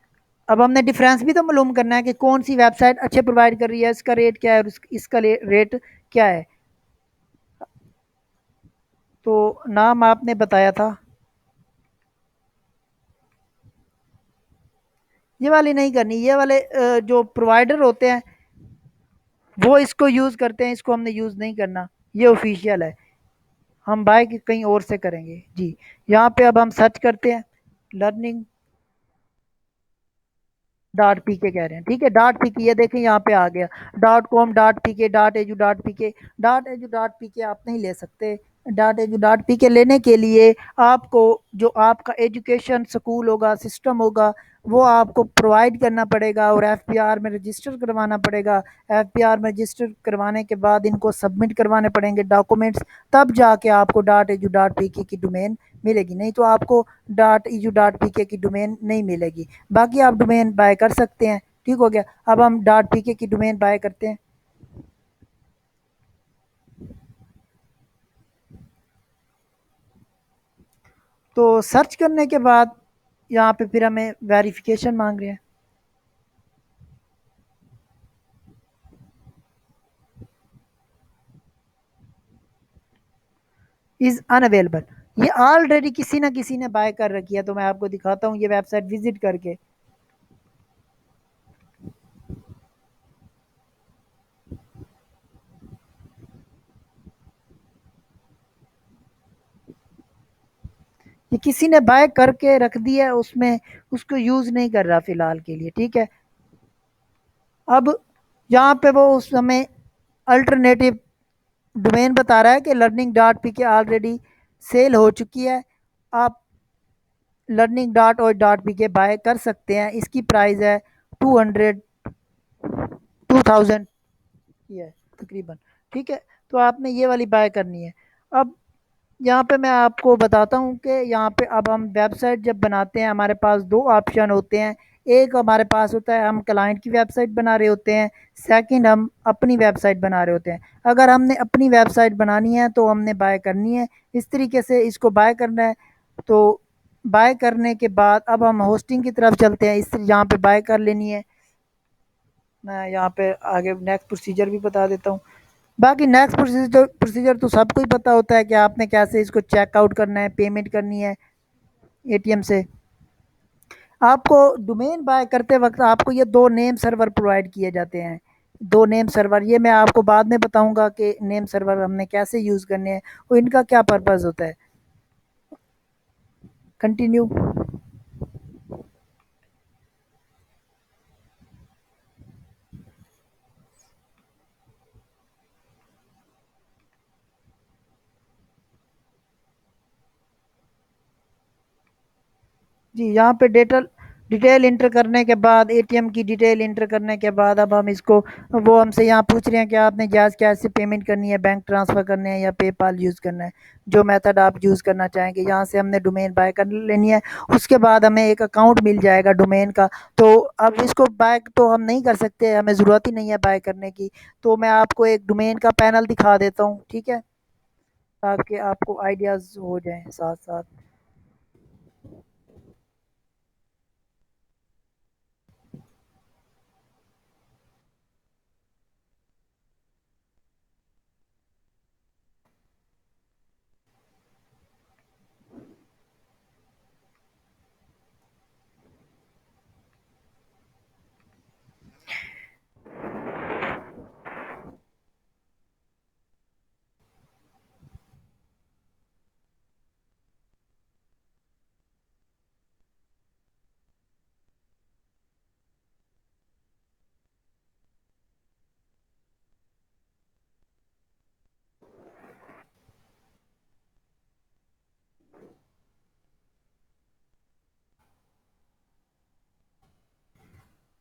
अब हमने डिफरेंस भी तो मालूम करना है कि कौन सी वेबसाइट अच्छे प्रोवाइड कर रही है, इसका रेट क्या है और इसका रेट क्या है। तो नाम आपने बताया था, ये वाली नहीं करनी, ये वाले जो प्रोवाइडर होते हैं वो इसको यूज़ करते हैं, इसको हमने यूज़ नहीं करना, ये ऑफिशियल है। हम बाय कहीं और से करेंगे जी। यहाँ पे अब हम सर्च करते हैं लर्निंग .pk कह रहे हैं, ठीक है। .pk ये देखें यहाँ पे आ गया। .com .pk .edu.pk .edu.pk आप नहीं ले सकते। .edu.pk लेने के लिए आपको जो आपका एजुकेशन स्कूल होगा, सिस्टम होगा, वो आपको प्रोवाइड करना पड़ेगा और FPR में रजिस्टर करवाना पड़ेगा। FPR में रजिस्टर करवाने के बाद इनको सबमिट करवाने पड़ेंगे डॉक्यूमेंट्स, तब जाके आपको .edu.pk की डोमेन मिलेगी, नहीं तो आपको .edu.pk की डोमेन नहीं मिलेगी। बाकी आप डोमेन बाय कर सकते हैं। ठीक हो गया। अब हम .pk की डोमेन बाय करते हैं। तो सर्च करने के बाद यहाँ पे फिर हमें वेरिफिकेशन मांग रहे हैं। इज़ अनअवेलेबल, ये ऑलरेडी किसी ना किसी ने बाय कर रखी है, तो मैं आपको दिखाता हूँ ये वेबसाइट विजिट करके। ये किसी ने बाय करके रख दिया है, उसमें उसको यूज नहीं कर रहा फिलहाल के लिए, ठीक है। अब यहाँ पे वो उस समय अल्टरनेटिव डोमेन बता रहा है कि लर्निंग डॉट पी के ऑलरेडी सेल हो चुकी है, आप लर्निंग डॉट और डॉट पी के बाय कर सकते हैं। इसकी प्राइस है 2000 की है तकरीबन, ठीक है। तो आपने ये वाली बाय करनी है। अब यहाँ पे मैं आपको बताता हूँ कि यहाँ पे अब हम वेबसाइट जब बनाते हैं हमारे पास दो ऑप्शन होते हैं। एक हमारे पास होता है हम क्लाइंट की वेबसाइट बना रहे होते हैं, सेकंड हम अपनी वेबसाइट बना रहे होते हैं। अगर हमने अपनी वेबसाइट बनानी है तो हमने बाय करनी है, इस तरीके से इसको बाय करना है। तो बाय करने के बाद अब हम होस्टिंग की तरफ चलते हैं, इस यहाँ पे बाय कर लेनी है। मैं यहाँ पे आगे नेक्स्ट प्रोसीजर भी बता देता हूँ। बाकी नेक्स्ट प्रोसीजर तो सबको ही पता होता है कि आपने कैसे इसको चेकआउट करना है, पेमेंट करनी है एटीएम से। आपको डोमेन बाय करते वक्त आपको ये दो नेम सर्वर प्रोवाइड किए जाते हैं, दो नेम सर्वर। ये मैं आपको बाद में बताऊंगा कि नेम सर्वर हमने कैसे यूज़ करने हैं और इनका क्या पर्पज़ होता है। कंटिन्यू। जी, यहाँ पे डिटेल इंटर करने के बाद, एटीएम की डिटेल इंटर करने के बाद अब हम इसको, वो हमसे यहाँ पूछ रहे हैं कि आपने जायज़ कैसे पेमेंट करनी है, बैंक ट्रांसफ़र करने हैं या पेपाल यूज़ करना है, जो मेथड आप यूज़ करना चाहेंगे। यहाँ से हमने डोमेन बाय कर लेनी है, उसके बाद हमें एक अकाउंट मिल जाएगा डोमेन का। तो अब इसको बाय तो हम नहीं कर सकते, हमें ज़रूरत ही नहीं है बाय करने की। तो मैं आपको एक डोमेन का पैनल दिखा देता हूँ, ठीक है, ताकि आपको आइडियाज़ हो जाएँ साथ साथ।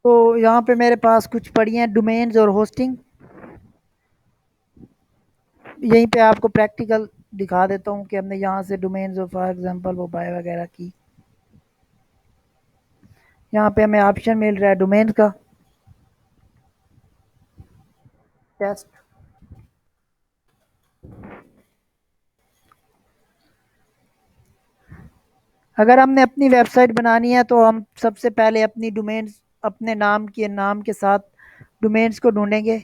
तो यहाँ पे मेरे पास कुछ पड़ी हैं डोमेन्स और होस्टिंग। यहीं पे आपको प्रैक्टिकल दिखा देता हूँ कि हमने यहाँ से डोमेन्स और फॉर एग्जांपल वो बाय वगैरह की। यहाँ पे हमें ऑप्शन मिल रहा है डोमेन्स का, टेस्ट। अगर हमने अपनी वेबसाइट बनानी है तो हम सबसे पहले अपनी डोमेन्स अपने नाम के साथ डोमेन्स को ढूंढेंगे।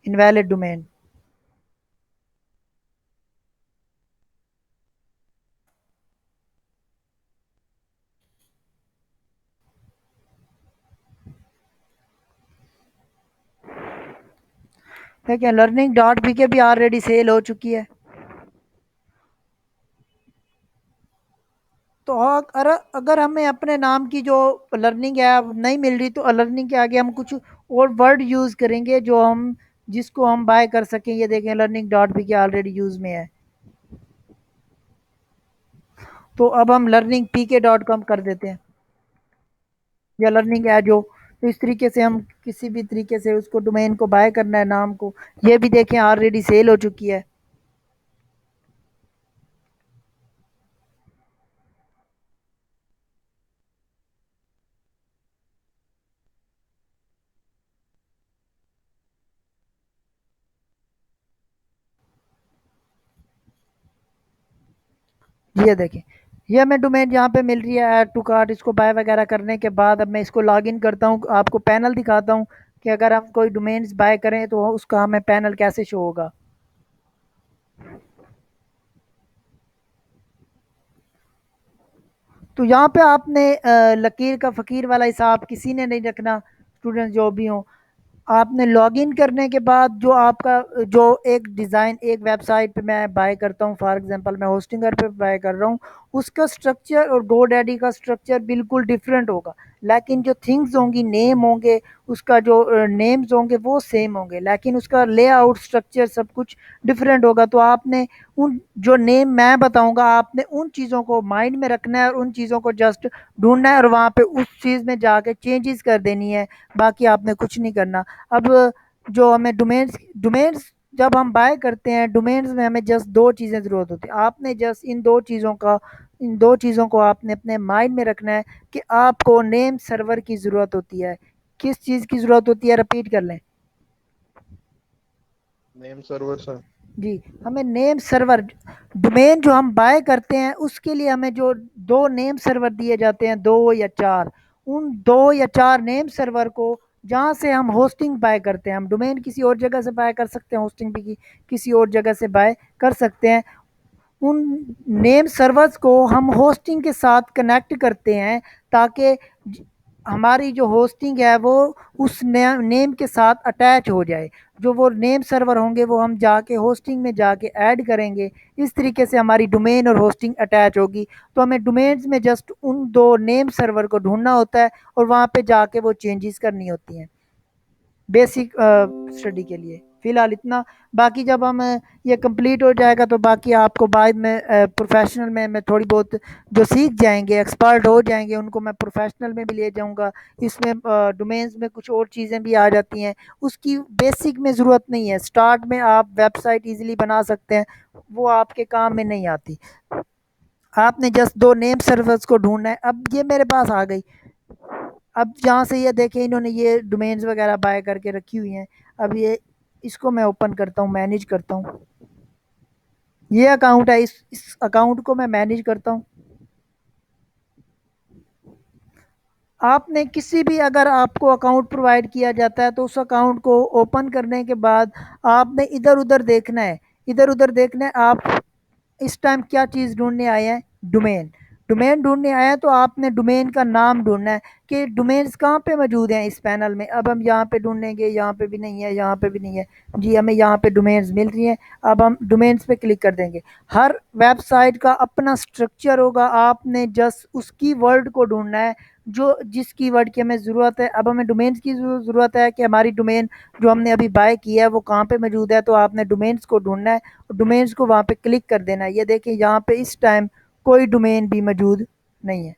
इनवैलिड डोमेन, देखिए लर्निंग डॉट पी के भी ऑलरेडी सेल हो चुकी है। तो अगर अगर हमें अपने नाम की जो लर्निंग है अब नहीं मिल रही, तो लर्निंग के आगे हम कुछ और वर्ड यूज़ करेंगे जो हम जिसको हम बाय कर सकें। ये देखें लर्निंग डॉट पी के ऑलरेडी यूज़ में है, तो अब हम लर्निंग पी के डॉट कॉम कर देते हैं, या लर्निंग है जो। तो इस तरीके से हम किसी भी तरीके से उसको डोमेन को बाय करना है, नाम को। ये भी देखें ऑलरेडी सेल हो चुकी है। ये देखें, ये हमें डोमेन यहाँ पे मिल रही है ऐड टू कार्ट। इसको बाय वगैरह करने के बाद अब मैं इसको लॉगिन करता हूँ, आपको पैनल दिखाता हूँ कि अगर हम कोई डोमेन्स बाय करें तो उसका हमें पैनल कैसे शो होगा। तो यहाँ पे आपने लकीर का फ़कीर वाला हिसाब किसी ने नहीं रखना, स्टूडेंट जो भी हों। आपने लॉगिन करने के बाद जो आपका जो एक डिज़ाइन एक वेबसाइट पे मैं बाय करता हूँ, फॉर एग्जांपल मैं होस्टिंगर पे बाय कर रहा हूँ, उसका स्ट्रक्चर और गोडैडी का स्ट्रक्चर बिल्कुल डिफरेंट होगा, लेकिन जो थिंग्स होंगी, नेम होंगे, उसका जो नेम्स होंगे वो सेम होंगे, लेकिन उसका लेआउट स्ट्रक्चर सब कुछ डिफरेंट होगा। तो आपने उन जो नेम मैं बताऊंगा आपने उन चीज़ों को माइंड में रखना है और उन चीज़ों को जस्ट ढूंढना है और वहाँ पे उस चीज़ में जाके चेंजेस कर देनी है, बाकी आपने कुछ नहीं करना। अब जो हमें डोमेन्स डोमेन्स जब हम बाय करते हैं डोमेन्स में हमें जस्ट दो चीज़ें ज़रूरत होती है। आपने जस्ट इन दो चीज़ों को आपने अपने माइंड में रखना है कि आपको नेम सर्वर की ज़रूरत होती है। किस चीज़ की ज़रूरत होती है, रिपीट कर लें। Name server sir. जी, हमें नेम सर्वर डोमेन जो हम बाय करते हैं उसके लिए हमें जो दो नेम सर्वर दिए जाते हैं, दो या चार, उन दो या चार नेम सर्वर को जहाँ से हम होस्टिंग बाय करते हैं, हम डोमेन किसी और जगह से बाय कर सकते हैं, होस्टिंग भी किसी और जगह से बाय कर सकते हैं। उन नेम सर्वर्स को हम होस्टिंग के साथ कनेक्ट करते हैं ताकि हमारी जो होस्टिंग है वो उस नेम के साथ अटैच हो जाए। जो वो नेम सर्वर होंगे वो हम जाके होस्टिंग में जाके ऐड करेंगे, इस तरीके से हमारी डोमेन और होस्टिंग अटैच होगी। तो हमें डोमेन्स में जस्ट उन दो नेम सर्वर को ढूंढना होता है और वहाँ पे जाके वो चेंजेस करनी होती हैं बेसिक स्टडी के लिए। फ़िलहाल इतना, बाकी जब हम ये कंप्लीट हो जाएगा तो बाकी आपको बाद में प्रोफेशनल में मैं थोड़ी बहुत जो सीख जाएंगे, एक्सपर्ट हो जाएंगे, उनको मैं प्रोफेशनल में भी ले जाऊंगा। इसमें डोमेन्स में कुछ और चीज़ें भी आ जाती हैं, उसकी बेसिक में ज़रूरत नहीं है। स्टार्ट में आप वेबसाइट ईजिली बना सकते हैं, वो आपके काम में नहीं आती। आपने जस्ट दो नेम सर्वर्स को ढूंढना है। अब ये मेरे पास आ गई, अब जहाँ से ये देखें इन्होंने ये डोमेन्स वगैरह बाय करके रखी हुई हैं। अब ये इसको मैं ओपन करता हूँ, मैनेज करता हूँ। ये अकाउंट है, इस अकाउंट को मैं मैनेज करता हूँ। आपने किसी भी अगर आपको अकाउंट प्रोवाइड किया जाता है तो उस अकाउंट को ओपन करने के बाद आपने इधर उधर देखना है, इधर उधर देखना है। आप इस टाइम क्या चीज़ ढूंढने आए हैं, डोमेन। डोमेन ढूंढने आए हैं तो आपने डोमेन का नाम ढूंढना है कि डोमेन्स कहाँ पे मौजूद हैं इस पैनल में। अब हम यहाँ पे ढूंढेंगे, यहाँ पे भी नहीं है, यहाँ पे भी नहीं है। जी, हमें यहाँ पे डोमेन्स मिल रही हैं। अब हम डोमेन्स पे क्लिक कर देंगे। हर वेबसाइट का अपना स्ट्रक्चर होगा, आपने जस्ट उस कीवर्ड को ढूंढना है जो जिस कीवर्ड की हमें ज़रूरत है। अब हमें डोमेन्स की ज़रूरत है कि हमारी डोमेन जो हमने अभी बाय किया है वो कहाँ पे मौजूद है, तो आपने डोमेन्स को ढूंढना है और डोमेन्स को वहाँ पे क्लिक कर देना है। ये देखिए यहाँ पे इस टाइम कोई डोमेन भी मौजूद नहीं है।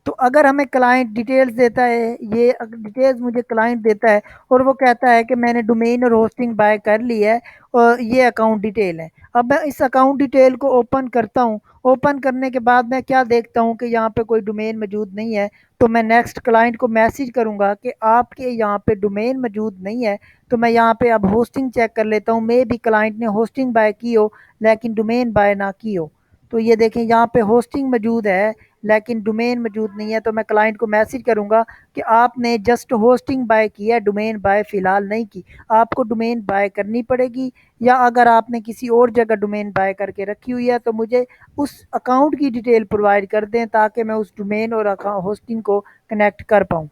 तो अगर हमें क्लाइंट डिटेल्स देता है, ये डिटेल्स मुझे क्लाइंट देता है और वो कहता है कि मैंने डोमेन और होस्टिंग बाय कर ली है और ये अकाउंट डिटेल है। अब मैं इस अकाउंट डिटेल को ओपन करता हूँ। ओपन करने के बाद मैं क्या देखता हूँ कि यहाँ पे कोई डोमेन मौजूद नहीं है, तो मैं नेक्स्ट क्लाइंट को मैसेज करूँगा कि आपके यहाँ पे डोमेन मौजूद नहीं है। तो मैं यहाँ पे अब होस्टिंग चेक कर लेता हूँ, मे भी क्लाइंट ने होस्टिंग बाय की हो लेकिन डोमेन बाय ना की हो। तो ये देखें यहाँ पे होस्टिंग मौजूद है लेकिन डोमेन मौजूद नहीं है। तो मैं क्लाइंट को मैसेज करूँगा कि आपने जस्ट होस्टिंग बाय की है, डोमेन बाय फ़िलहाल नहीं की। आपको डोमेन बाय करनी पड़ेगी, या अगर आपने किसी और जगह डोमेन बाय करके रखी हुई है तो मुझे उस अकाउंट की डिटेल प्रोवाइड कर दें ताकि मैं उस डोमेन और होस्टिंग को कनेक्ट कर पाऊँ।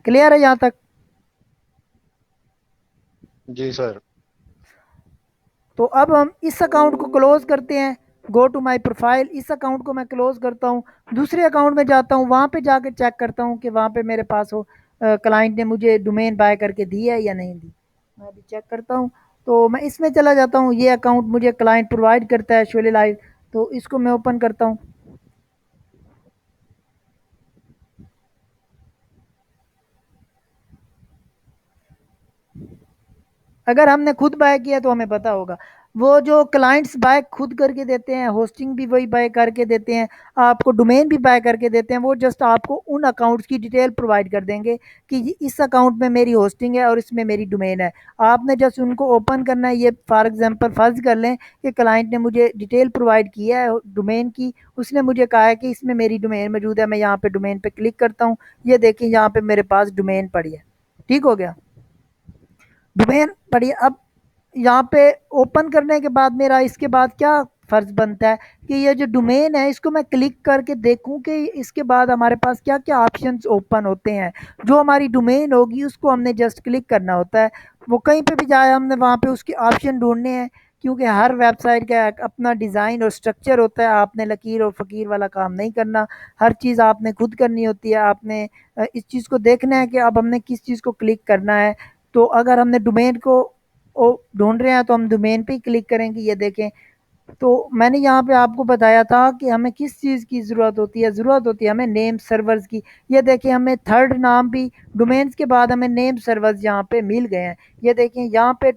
क्लियर है यहाँ तक? जी सर। तो अब हम इस अकाउंट को क्लोज़ करते हैं। गो टू माय प्रोफाइल, इस अकाउंट को मैं क्लोज़ करता हूँ। दूसरे अकाउंट में जाता हूँ, वहाँ पे जाके चेक करता हूँ कि वहाँ पे मेरे पास हो क्लाइंट ने मुझे डोमेन बाय करके दी है या नहीं दी। मैं अभी चेक करता हूँ। तो मैं इसमें चला जाता हूँ, ये अकाउंट मुझे क्लाइंट प्रोवाइड करता है शोले लाइव, तो इसको मैं ओपन करता हूँ। अगर हमने खुद बाय किया तो हमें पता होगा। वो जो क्लाइंट्स बाय खुद करके देते हैं, होस्टिंग भी वही बाय करके देते हैं, आपको डोमेन भी बाय करके देते हैं, वो जस्ट आपको उन अकाउंट्स की डिटेल प्रोवाइड कर देंगे कि इस अकाउंट में मेरी होस्टिंग है और इसमें मेरी डोमेन है। आपने जस्ट उनको ओपन करना है। ये फॉर एग्जांपल फ़र्ज़ कर लें कि क्लाइंट ने मुझे डिटेल प्रोवाइड की है डोमेन की, उसने मुझे कहा है कि इसमें मेरी डोमेन मौजूद है। मैं यहाँ पे डोमेन पे क्लिक करता हूँ, ये देखिए यहाँ पे मेरे पास डोमेन पड़ी है। ठीक हो गया, डोमेन पड़ी। अब यहाँ पे ओपन करने के बाद मेरा इसके बाद क्या फ़र्ज़ बनता है कि ये जो डोमेन है इसको मैं क्लिक करके देखूँ कि इसके बाद हमारे पास क्या-क्या ऑप्शंस ओपन होते हैं। जो हमारी डोमेन होगी उसको हमने जस्ट क्लिक करना होता है। वो कहीं पे भी जाए हमने वहाँ पे उसके ऑप्शन ढूँढने हैं, क्योंकि हर वेबसाइट का एक अपना डिज़ाइन और स्ट्रक्चर होता है। आपने लकीर और फ़कीर वाला काम नहीं करना, हर चीज़ आपने खुद करनी होती है। आपने इस चीज़ को देखना है कि अब हमने किस चीज़ को क्लिक करना है। तो अगर हमने डोमेन को ढूँढ रहे हैं तो हम डोमेन पे ही क्लिक करेंगे। ये देखें, तो मैंने यहाँ पे आपको बताया था कि हमें किस चीज़ की ज़रूरत होती है हमें नेम सर्वर्स की। ये देखिए हमें थर्ड नाम भी डोमेन्स के बाद हमें नेम सर्वर्स यहाँ पे मिल गए हैं। ये देखिए यहाँ पे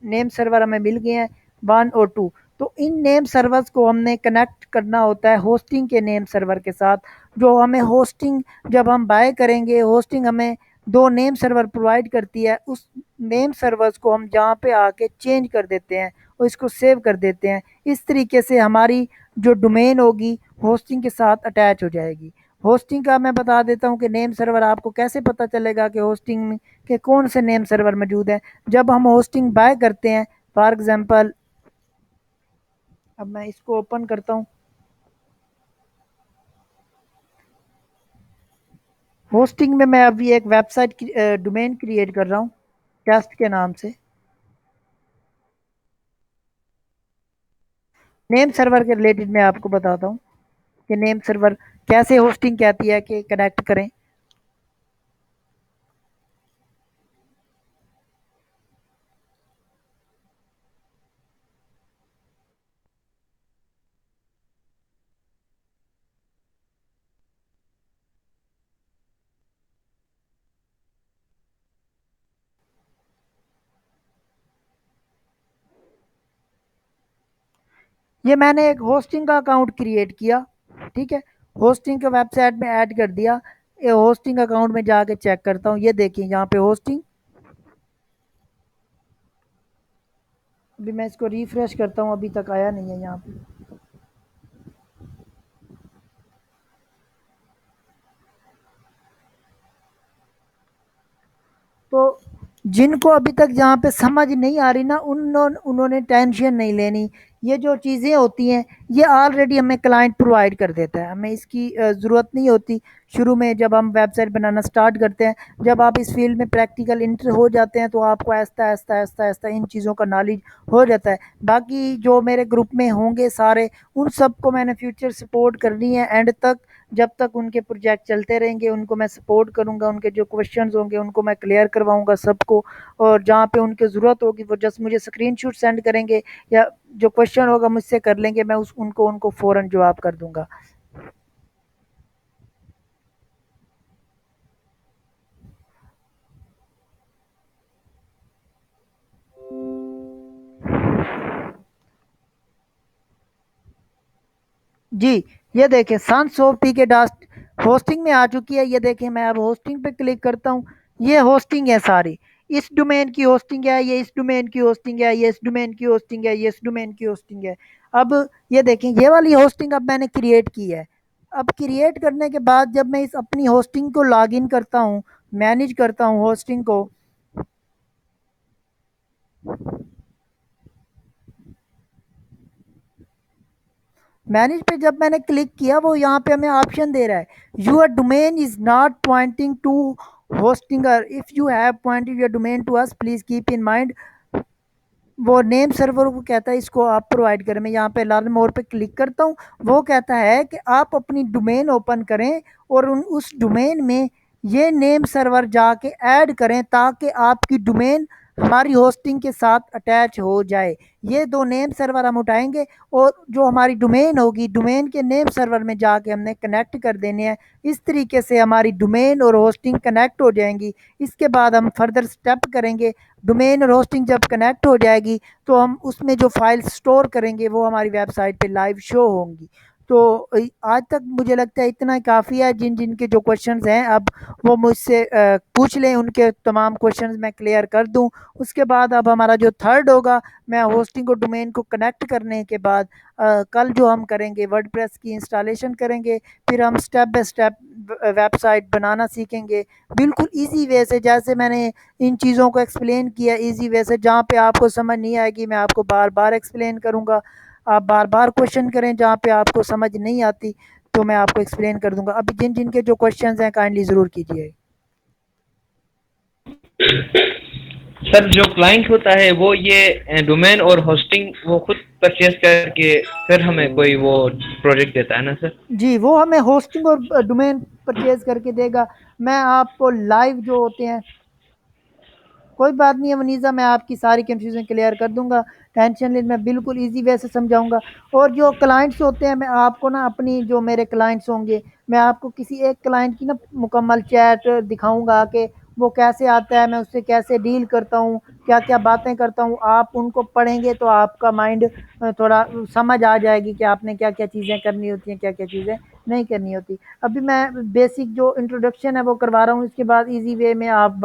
नेम सर्वर हमें मिल गए हैं 1 और 2। तो इन नेम सर्वर्स को हमने कनेक्ट करना होता है होस्टिंग के नेम सर्वर के साथ। जो हमें होस्टिंग जब हम बाय करेंगे, होस्टिंग हमें 2 नेम सर्वर प्रोवाइड करती है। उस नेम सर्वर्स को हम यहाँ पे आके चेंज कर देते हैं और इसको सेव कर देते हैं। इस तरीके से हमारी जो डोमेन होगी होस्टिंग के साथ अटैच हो जाएगी। होस्टिंग का मैं बता देता हूँ कि नेम सर्वर आपको कैसे पता चलेगा कि होस्टिंग में के कौन से नेम सर्वर मौजूद हैं। जब हम होस्टिंग बाय करते हैं, फॉर एग्जांपल अब मैं इसको ओपन करता हूँ। होस्टिंग में मैं अभी एक वेबसाइट की डोमेन क्रिएट कर रहा हूँ टेस्ट के नाम से। नेम सर्वर के रिलेटेड मैं आपको बताता हूँ कि नेम सर्वर कैसे होस्टिंग कहती है कि कनेक्ट करें। ये मैंने एक होस्टिंग का अकाउंट क्रिएट किया, ठीक है। होस्टिंग को वेबसाइट में ऐड कर दिया। ये होस्टिंग अकाउंट में जाके चेक करता हूँ। ये देखिए यहाँ पे होस्टिंग, अभी मैं इसको रिफ्रेश करता हूँ, अभी तक आया नहीं है यहाँ पे। तो जिनको अभी तक जहाँ पे समझ नहीं आ रही ना उन्होंने टेंशन नहीं लेनी। ये जो चीज़ें होती हैं ये ऑलरेडी हमें क्लाइंट प्रोवाइड कर देता है, हमें इसकी ज़रूरत नहीं होती। शुरू में जब हम वेबसाइट बनाना स्टार्ट करते हैं, जब आप इस फील्ड में प्रैक्टिकल इंटर हो जाते हैं तो आपको आहिस्ता आहिस्ता आहिस्ता आहिस्ता इन चीज़ों का नॉलेज हो जाता है। बाकी जो मेरे ग्रुप में होंगे सारे, उन सबको मैंने फ्यूचर सपोर्ट करनी है एंड तक। जब तक उनके प्रोजेक्ट चलते रहेंगे उनको मैं सपोर्ट करूँगा, उनके जो क्वेश्चंस होंगे उनको मैं क्लियर करवाऊँगा सबको। और जहाँ पे उनकी ज़रूरत होगी वो जस्ट मुझे स्क्रीनशॉट सेंड करेंगे या जो क्वेश्चन होगा मुझसे कर लेंगे, मैं उस उनको फ़ौरन जवाब कर दूँगा। जी, ये देखिए सन्स ऑफ पीके डास्ट होस्टिंग में आ चुकी है। ये देखिए मैं अब होस्टिंग पे क्लिक करता हूँ। ये होस्टिंग है सारी। इस डोमेन की होस्टिंग है, ये इस डोमेन की होस्टिंग है, ये इस डोमेन की होस्टिंग है, ये इस डोमेन की होस्टिंग है। अब ये देखें ये वाली होस्टिंग अब मैंने क्रिएट की है। अब क्रिएट करने के बाद जब मैं इस अपनी होस्टिंग को लॉगिन करता हूँ, मैनेज करता हूँ होस्टिंग को, मैनेज पे जब मैंने क्लिक किया वो यहाँ पे हमें ऑप्शन दे रहा है, your domain is not pointing to Hostinger, if you have pointed your domain to us please keep in mind. वो नेम सर्वर को कहता है इसको आप प्रोवाइड करें। मैं यहाँ पे लर्न मोर पे क्लिक करता हूँ। वो कहता है कि आप अपनी डोमेन ओपन करें और उस डोमेन में ये नेम सर्वर जाके ऐड करें ताकि आपकी डोमेन हमारी होस्टिंग के साथ अटैच हो जाए। ये 2 नेम सर्वर हम उठाएंगे और जो हमारी डोमेन होगी डोमेन के नेम सर्वर में जाके हमने कनेक्ट कर देने हैं। इस तरीके से हमारी डोमेन और होस्टिंग कनेक्ट हो जाएंगी। इसके बाद हम फर्दर स्टेप करेंगे। डोमेन और होस्टिंग जब कनेक्ट हो जाएगी तो हम उसमें जो फाइल स्टोर करेंगे वो हमारी वेबसाइट पे लाइव शो होंगी। तो आज तक मुझे लगता है इतना ही काफ़ी है। जिन जिन के जो क्वेश्चंस हैं अब वो मुझसे पूछ लें, उनके तमाम क्वेश्चंस मैं क्लियर कर दूं। उसके बाद अब हमारा जो थर्ड होगा, मैं होस्टिंग और डोमेन को कनेक्ट करने के बाद कल जो हम करेंगे वर्डप्रेस की इंस्टॉलेशन करेंगे। फिर हम स्टेप बाय स्टेप वेबसाइट बनाना सीखेंगे बिल्कुल ईजी वे से, जैसे मैंने इन चीज़ों को एक्सप्लेन किया ईजी वे से। जहाँ पे आपको समझ नहीं आएगी मैं आपको बार बार एक्सप्लेन करूँगा। आप बार-बार क्वेश्चन करें जहाँ पे आपको समझ नहीं आती, तो मैं आपको एक्सप्लेन कर दूँगा। अभी जिन-जिन के जो क्वेश्चंस हैं काइंडली ज़रूर कीजिए। सर जो क्लाइंट होता है वो ये डोमेन और होस्टिंग वो खुद परचेज करके फिर हमें कोई वो प्रोजेक्ट देता है ना सर? जी, वो हमें होस्टिंग और डोमेन परचेज़ करके देगा। मैं आपको लाइव जो होते हैं, कोई बात नहीं है वनीज़ा, मैं आपकी सारी कन्फ्यूज़न क्लियर कर दूँगा, टेंशन लें, मैं बिल्कुल ईज़ी वे से समझाऊँगा। और जो क्लाइंट्स होते हैं, मैं आपको ना अपनी जो मेरे क्लाइंट्स होंगे, मैं आपको किसी एक क्लाइंट की ना मुकम्मल चैट दिखाऊँगा कि वो कैसे आता है, मैं उससे कैसे डील करता हूँ, क्या-क्या बातें करता हूँ। आप उनको पढ़ेंगे तो आपका माइंड थोड़ा समझ आ जाएगी कि आपने क्या-क्या चीज़ें करनी होती हैं, क्या-क्या चीज़ें नहीं करनी होती। अभी मैं बेसिक जो इंट्रोडक्शन है वो करवा रहा हूँ, इसके बाद ईज़ी वे में आप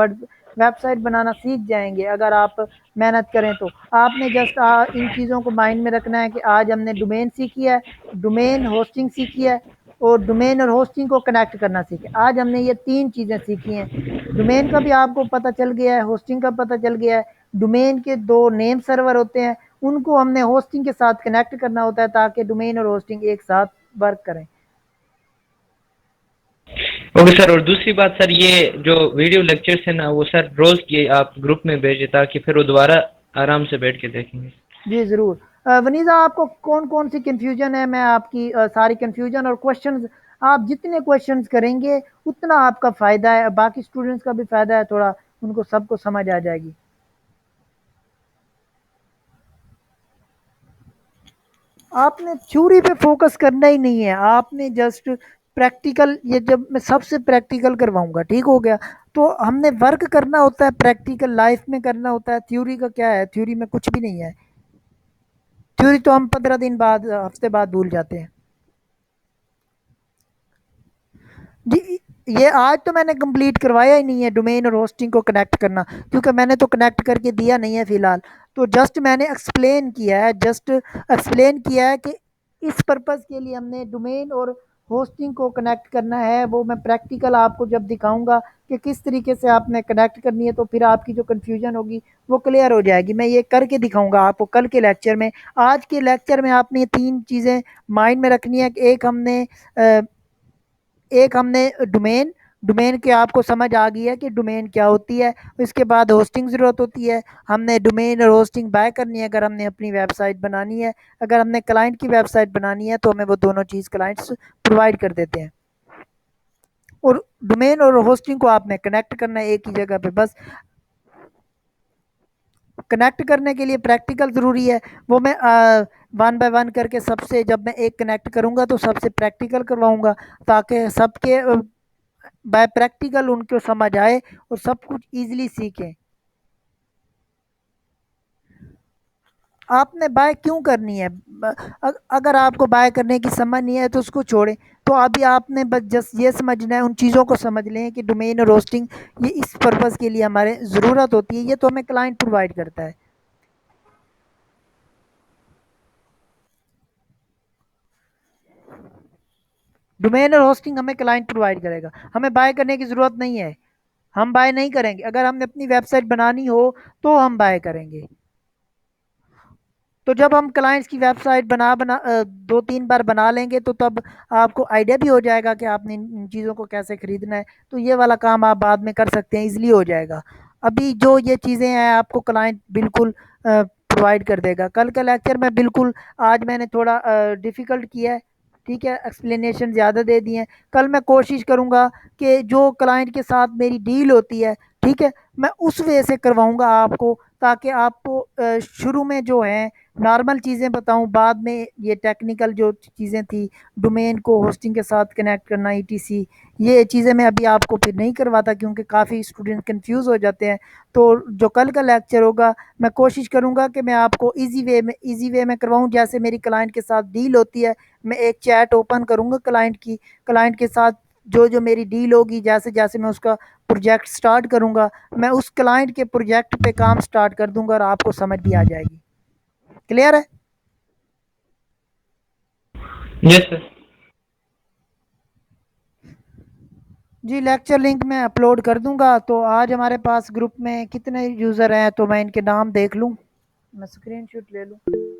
वेबसाइट बनाना सीख जाएँगे अगर आप मेहनत करें तो। आपने जस्ट इन चीज़ों को माइंड में रखना है कि आज हमने डोमेन सीखी है, डोमेन होस्टिंग सीखी है और डोमेन और होस्टिंग को कनेक्ट करना सीखा है। आज हमने ये 3 चीज़ें सीखी हैं। डोमेन का भी आपको पता चल गया है, होस्टिंग का पता चल गया है। डोमेन के 2 नेम सर्वर होते हैं, उनको हमने होस्टिंग के साथ कनेक्ट करना होता है ताकि डोमेन और होस्टिंग एक साथ वर्क करें। ओके सर, और दूसरी बात सर, ये जो वीडियो लेक्चर्स है ना वो सर रोज ये आप ग्रुप में भेजें ताकि फिर वो दोबारा आराम से बैठ के देखेंगे। जी, ज़रूर। वनीज़ा, आपको कौन-कौन सी कन्फ्यूज़न है? मैं आपकी सारी कन्फ्यूज़न और क्वेश्चंस, आप जितने क्वेश्चंस करेंगे, उतना आपका फ़ायदा है, बाकी स्टूडेंट्स का भी फ़ायदा है, थोड़ा उनको सबको समझ आ जाएगी। आपने थ्योरी पे फ़ोकस करना ही नहीं है, आपने जस्ट प्रैक्टिकल, ये जब मैं सबसे प्रैक्टिकल करवाऊँगा, ठीक हो गया? तो हमने वर्क करना होता है, प्रैक्टिकल लाइफ़ में करना होता है, थ्योरी का क्या है? थ्योरी में कुछ भी नहीं है। थ्योरी तो हम 15 दिन बाद, हफ़्ते बाद भूल जाते हैं। जी, ये आज तो मैंने कंप्लीट करवाया ही नहीं है डोमेन और होस्टिंग को कनेक्ट करना, क्योंकि मैंने तो कनेक्ट करके दिया नहीं है फ़िलहाल। तो जस्ट मैंने एक्सप्लेन किया है कि इस पर्पज़ के लिए हमने डोमेन और होस्टिंग को कनेक्ट करना है। वो मैं प्रैक्टिकल आपको जब दिखाऊँगा कि किस तरीके से आपने कनेक्ट करनी है, तो फिर आपकी जो कन्फ्यूज़न होगी वो क्लियर हो जाएगी। मैं ये करके दिखाऊँगा आपको कल के लेक्चर में। आज के लेक्चर में आपने ये 3 चीज़ें माइंड में रखनी है कि एक हमने डोमेन, डोमेन की आपको समझ आ गई है कि डोमेन क्या होती है। इसके बाद होस्टिंग ज़रूरत होती है, हमने डोमेन और होस्टिंग बाय करनी है अगर हमने अपनी वेबसाइट बनानी है। अगर हमने क्लाइंट की वेबसाइट बनानी है तो हमें वो दोनों चीज़ क्लाइंट्स प्रोवाइड कर देते हैं। और डोमेन और होस्टिंग को आपने कनेक्ट करना है एक ही जगह पे बस। कनेक्ट करने के लिए प्रैक्टिकल ज़रूरी है, वो मैं 1 बाय 1 करके सबसे, जब मैं एक कनेक्ट करूँगा तो सबसे प्रैक्टिकल करवाऊँगा ताकि सबके बाय प्रैक्टिकल उनको समझ आए और सब कुछ ईज़िली सीखें। आपने बाय क्यों करनी है? अगर आपको बाय करने की समझ नहीं है तो उसको छोड़ें। तो अभी आपने बस जस्ट ये समझना है, उन चीज़ों को समझ लें कि डोमेन और होस्टिंग ये इस पर्पज़ के लिए हमारे ज़रूरत होती है, ये तो हमें क्लाइंट प्रोवाइड करता है। डोमेन और होस्टिंग हमें क्लाइंट प्रोवाइड करेगा, हमें बाय करने की ज़रूरत नहीं है। हम बाय नहीं करेंगे, अगर हमने अपनी वेबसाइट बनानी हो तो हम बाय करेंगे। तो जब हम क्लाइंट्स की वेबसाइट 2-3 बार बना लेंगे तो तब आपको आइडिया भी हो जाएगा कि आपने इन चीज़ों को कैसे खरीदना है। तो ये वाला काम आप बाद में कर सकते हैं, ईज़िली हो जाएगा। अभी जो ये चीज़ें हैं आपको क्लाइंट बिल्कुल प्रोवाइड कर देगा। कल का लेक्चर में बिल्कुल, आज मैंने थोड़ा डिफ़िकल्ट किया है, ठीक है? एक्सप्लेनेशन ज़्यादा दे दिए हैं। कल मैं कोशिश करूँगा कि जो क्लाइंट के साथ मेरी डील होती है, ठीक है? मैं उस वे से करवाऊँगा आपको, ताकि आपको शुरू में जो है नॉर्मल चीज़ें बताऊँ, बाद में ये टेक्निकल जो चीज़ें थी, डोमेन को होस्टिंग के साथ कनेक्ट करना, ईटीसी, ये चीज़ें मैं अभी आपको फिर नहीं करवाता क्योंकि काफ़ी स्टूडेंट कंफ्यूज हो जाते हैं। तो जो कल का लेक्चर होगा, मैं कोशिश करूँगा कि मैं आपको ईज़ी वे में करवाऊँ। जैसे मेरी क्लाइंट के साथ डील होती है, मैं एक चैट ओपन करूँगा क्लाइंट के साथ, जो मेरी डील होगी, जैसे-जैसे मैं उसका प्रोजेक्ट स्टार्ट करूँगा, मैं उस क्लाइंट के प्रोजेक्ट पे काम स्टार्ट कर दूँगा और आपको समझ भी आ जाएगी। क्लियर है? Yes sir. जी, लेक्चर लिंक मैं अपलोड कर दूँगा। तो आज हमारे पास ग्रुप में कितने यूज़र हैं, तो मैं इनके नाम देख लूँ, मैं स्क्रीनशॉट ले लूँ।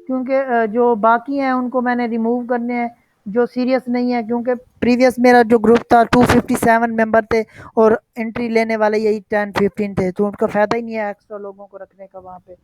क्योंकि जो बाकी हैं उनको मैंने रिमूव करने हैं, जो सीरियस नहीं है, क्योंकि प्रीवियस मेरा जो ग्रुप था 257 मेंबर थे और एंट्री लेने वाले यही 10-15 थे, तो उनका फ़ायदा ही नहीं है एक्स्ट्रा लोगों को रखने का वहाँ पे।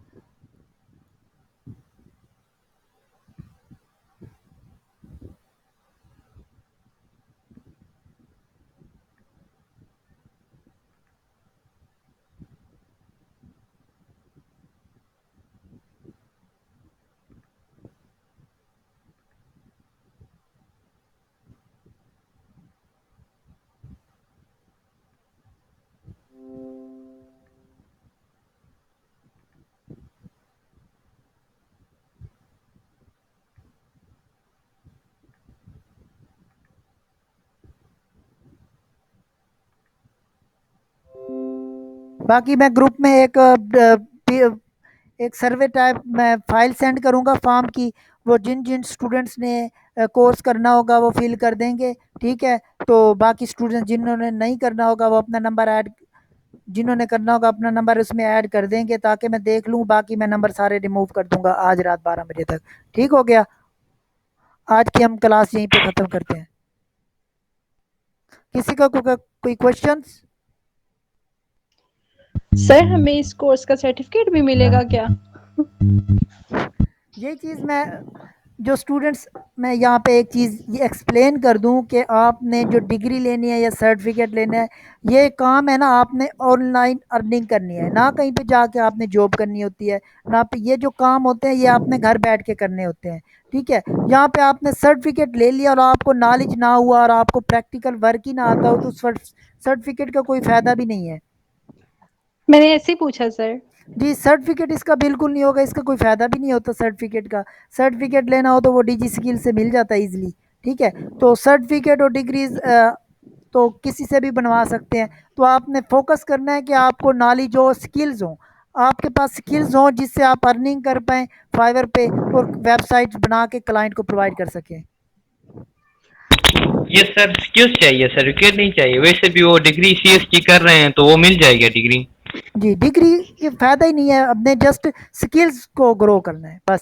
बाकी मैं ग्रुप में एक सर्वे टाइप मैं फाइल सेंड करूँगा फॉर्म की, वो जिन जिन स्टूडेंट्स ने कोर्स करना होगा वो फिल कर देंगे, ठीक है। तो बाकी स्टूडेंट्स जिन्होंने नहीं करना होगा वो अपना नंबर ऐड, जिन्होंने करना होगा अपना नंबर उसमें ऐड कर देंगे, ताकि मैं देख लूँ, बाकी मैं नंबर सारे रिमूव कर दूंगा आज रात 12 बजे तक। ठीक हो गया, आज की हम क्लास यहीं पे ख़त्म करते हैं। किसी का कोई क्वेश्चंस? सर हमें इस कोर्स का सर्टिफिकेट भी मिलेगा क्या? ये चीज़ मैं जो स्टूडेंट्स, मैं यहाँ पे एक चीज़ ये एक्सप्लेन कर दूँ कि आपने जो डिग्री लेनी है या सर्टिफिकेट लेना है, ये काम है ना, आपने ऑनलाइन अर्निंग करनी है, ना कहीं पे जाके आपने जॉब करनी होती है, ना पे ये जो काम होते हैं ये आपने घर बैठ के करने होते हैं, ठीक है। यहाँ पे आपने सर्टिफिकेट ले लिया और आपको नॉलेज ना हुआ और आपको प्रैक्टिकल वर्क ही ना आता हो, तो सर्टिफिकेट का कोई फ़ायदा भी नहीं है। मैंने ऐसे ही पूछा सर। जी, सर्टिफिकेट इसका बिल्कुल नहीं होगा, इसका कोई फ़ायदा भी नहीं होता सर्टिफिकेट का। सर्टिफिकेट लेना हो तो वो डिजी स्किल से मिल जाता है ईज़िली, ठीक है। तो सर्टिफिकेट और डिग्रीज़ तो किसी से भी बनवा सकते हैं। तो आपने फ़ोकस करना है कि आपको नॉलेज हो, स्किल्स हों। आपके पास स्किल्स हों जिससे आप अर्निंग कर पाएँ फाइवर पे और वेबसाइट्स बना के क्लाइंट को प्रोवाइड कर सकें। ये सर स्किल्स चाहिए, सर्टिफिकेट नहीं चाहिए। वैसे भी वो डिग्री सीएस की कर रहे हैं तो वो मिल जाएगी डिग्री। जी, डिग्री ये फ़ायदा ही नहीं है, अपने जस्ट स्किल्स को ग्रो करना है बस।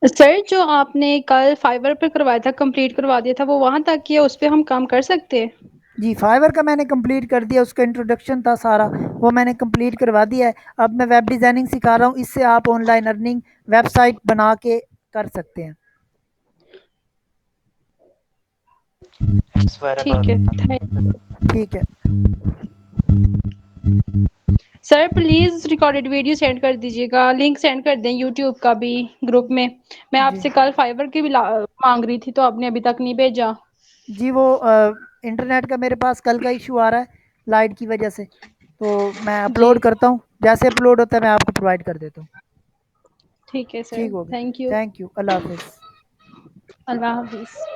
सर जो आपने कल फाइवर पे करवाया था, कंप्लीट करवा दिया था, वो वहाँ तक ही है, उस पे हम काम कर सकते हैं? जी, फाइवर का मैंने कंप्लीट कर दिया, उसका इंट्रोडक्शन था सारा, वो मैंने कंप्लीट करवा दिया है। अब मैं वेब डिज़ाइनिंग सिखा रहा हूँ, इससे आप ऑनलाइन अर्निंग वेबसाइट बना के कर सकते हैं। ठीक है, थैंक ठीक है। Sir please recorded video send कर दीजिएगा, लिंक सेंड कर दें यूट्यूब का भी ग्रुप में। मैं जी। आपसे कल फाइवर की भी माँग रही थी, तो आपने अभी तक नहीं भेजा। जी, वो इंटरनेट का मेरे पास कल का इश्यू आ रहा है, लाइट की वजह से। तो मैं जी, अपलोड करता हूँ, जैसे अपलोड होता है मैं आपको प्रोवाइड कर देता हूँ। ठीक है सर, ठीक हो गया। Thank you. Thank you. अल्लाह हाफ़िज़। अल्लाह हाफ़िज़।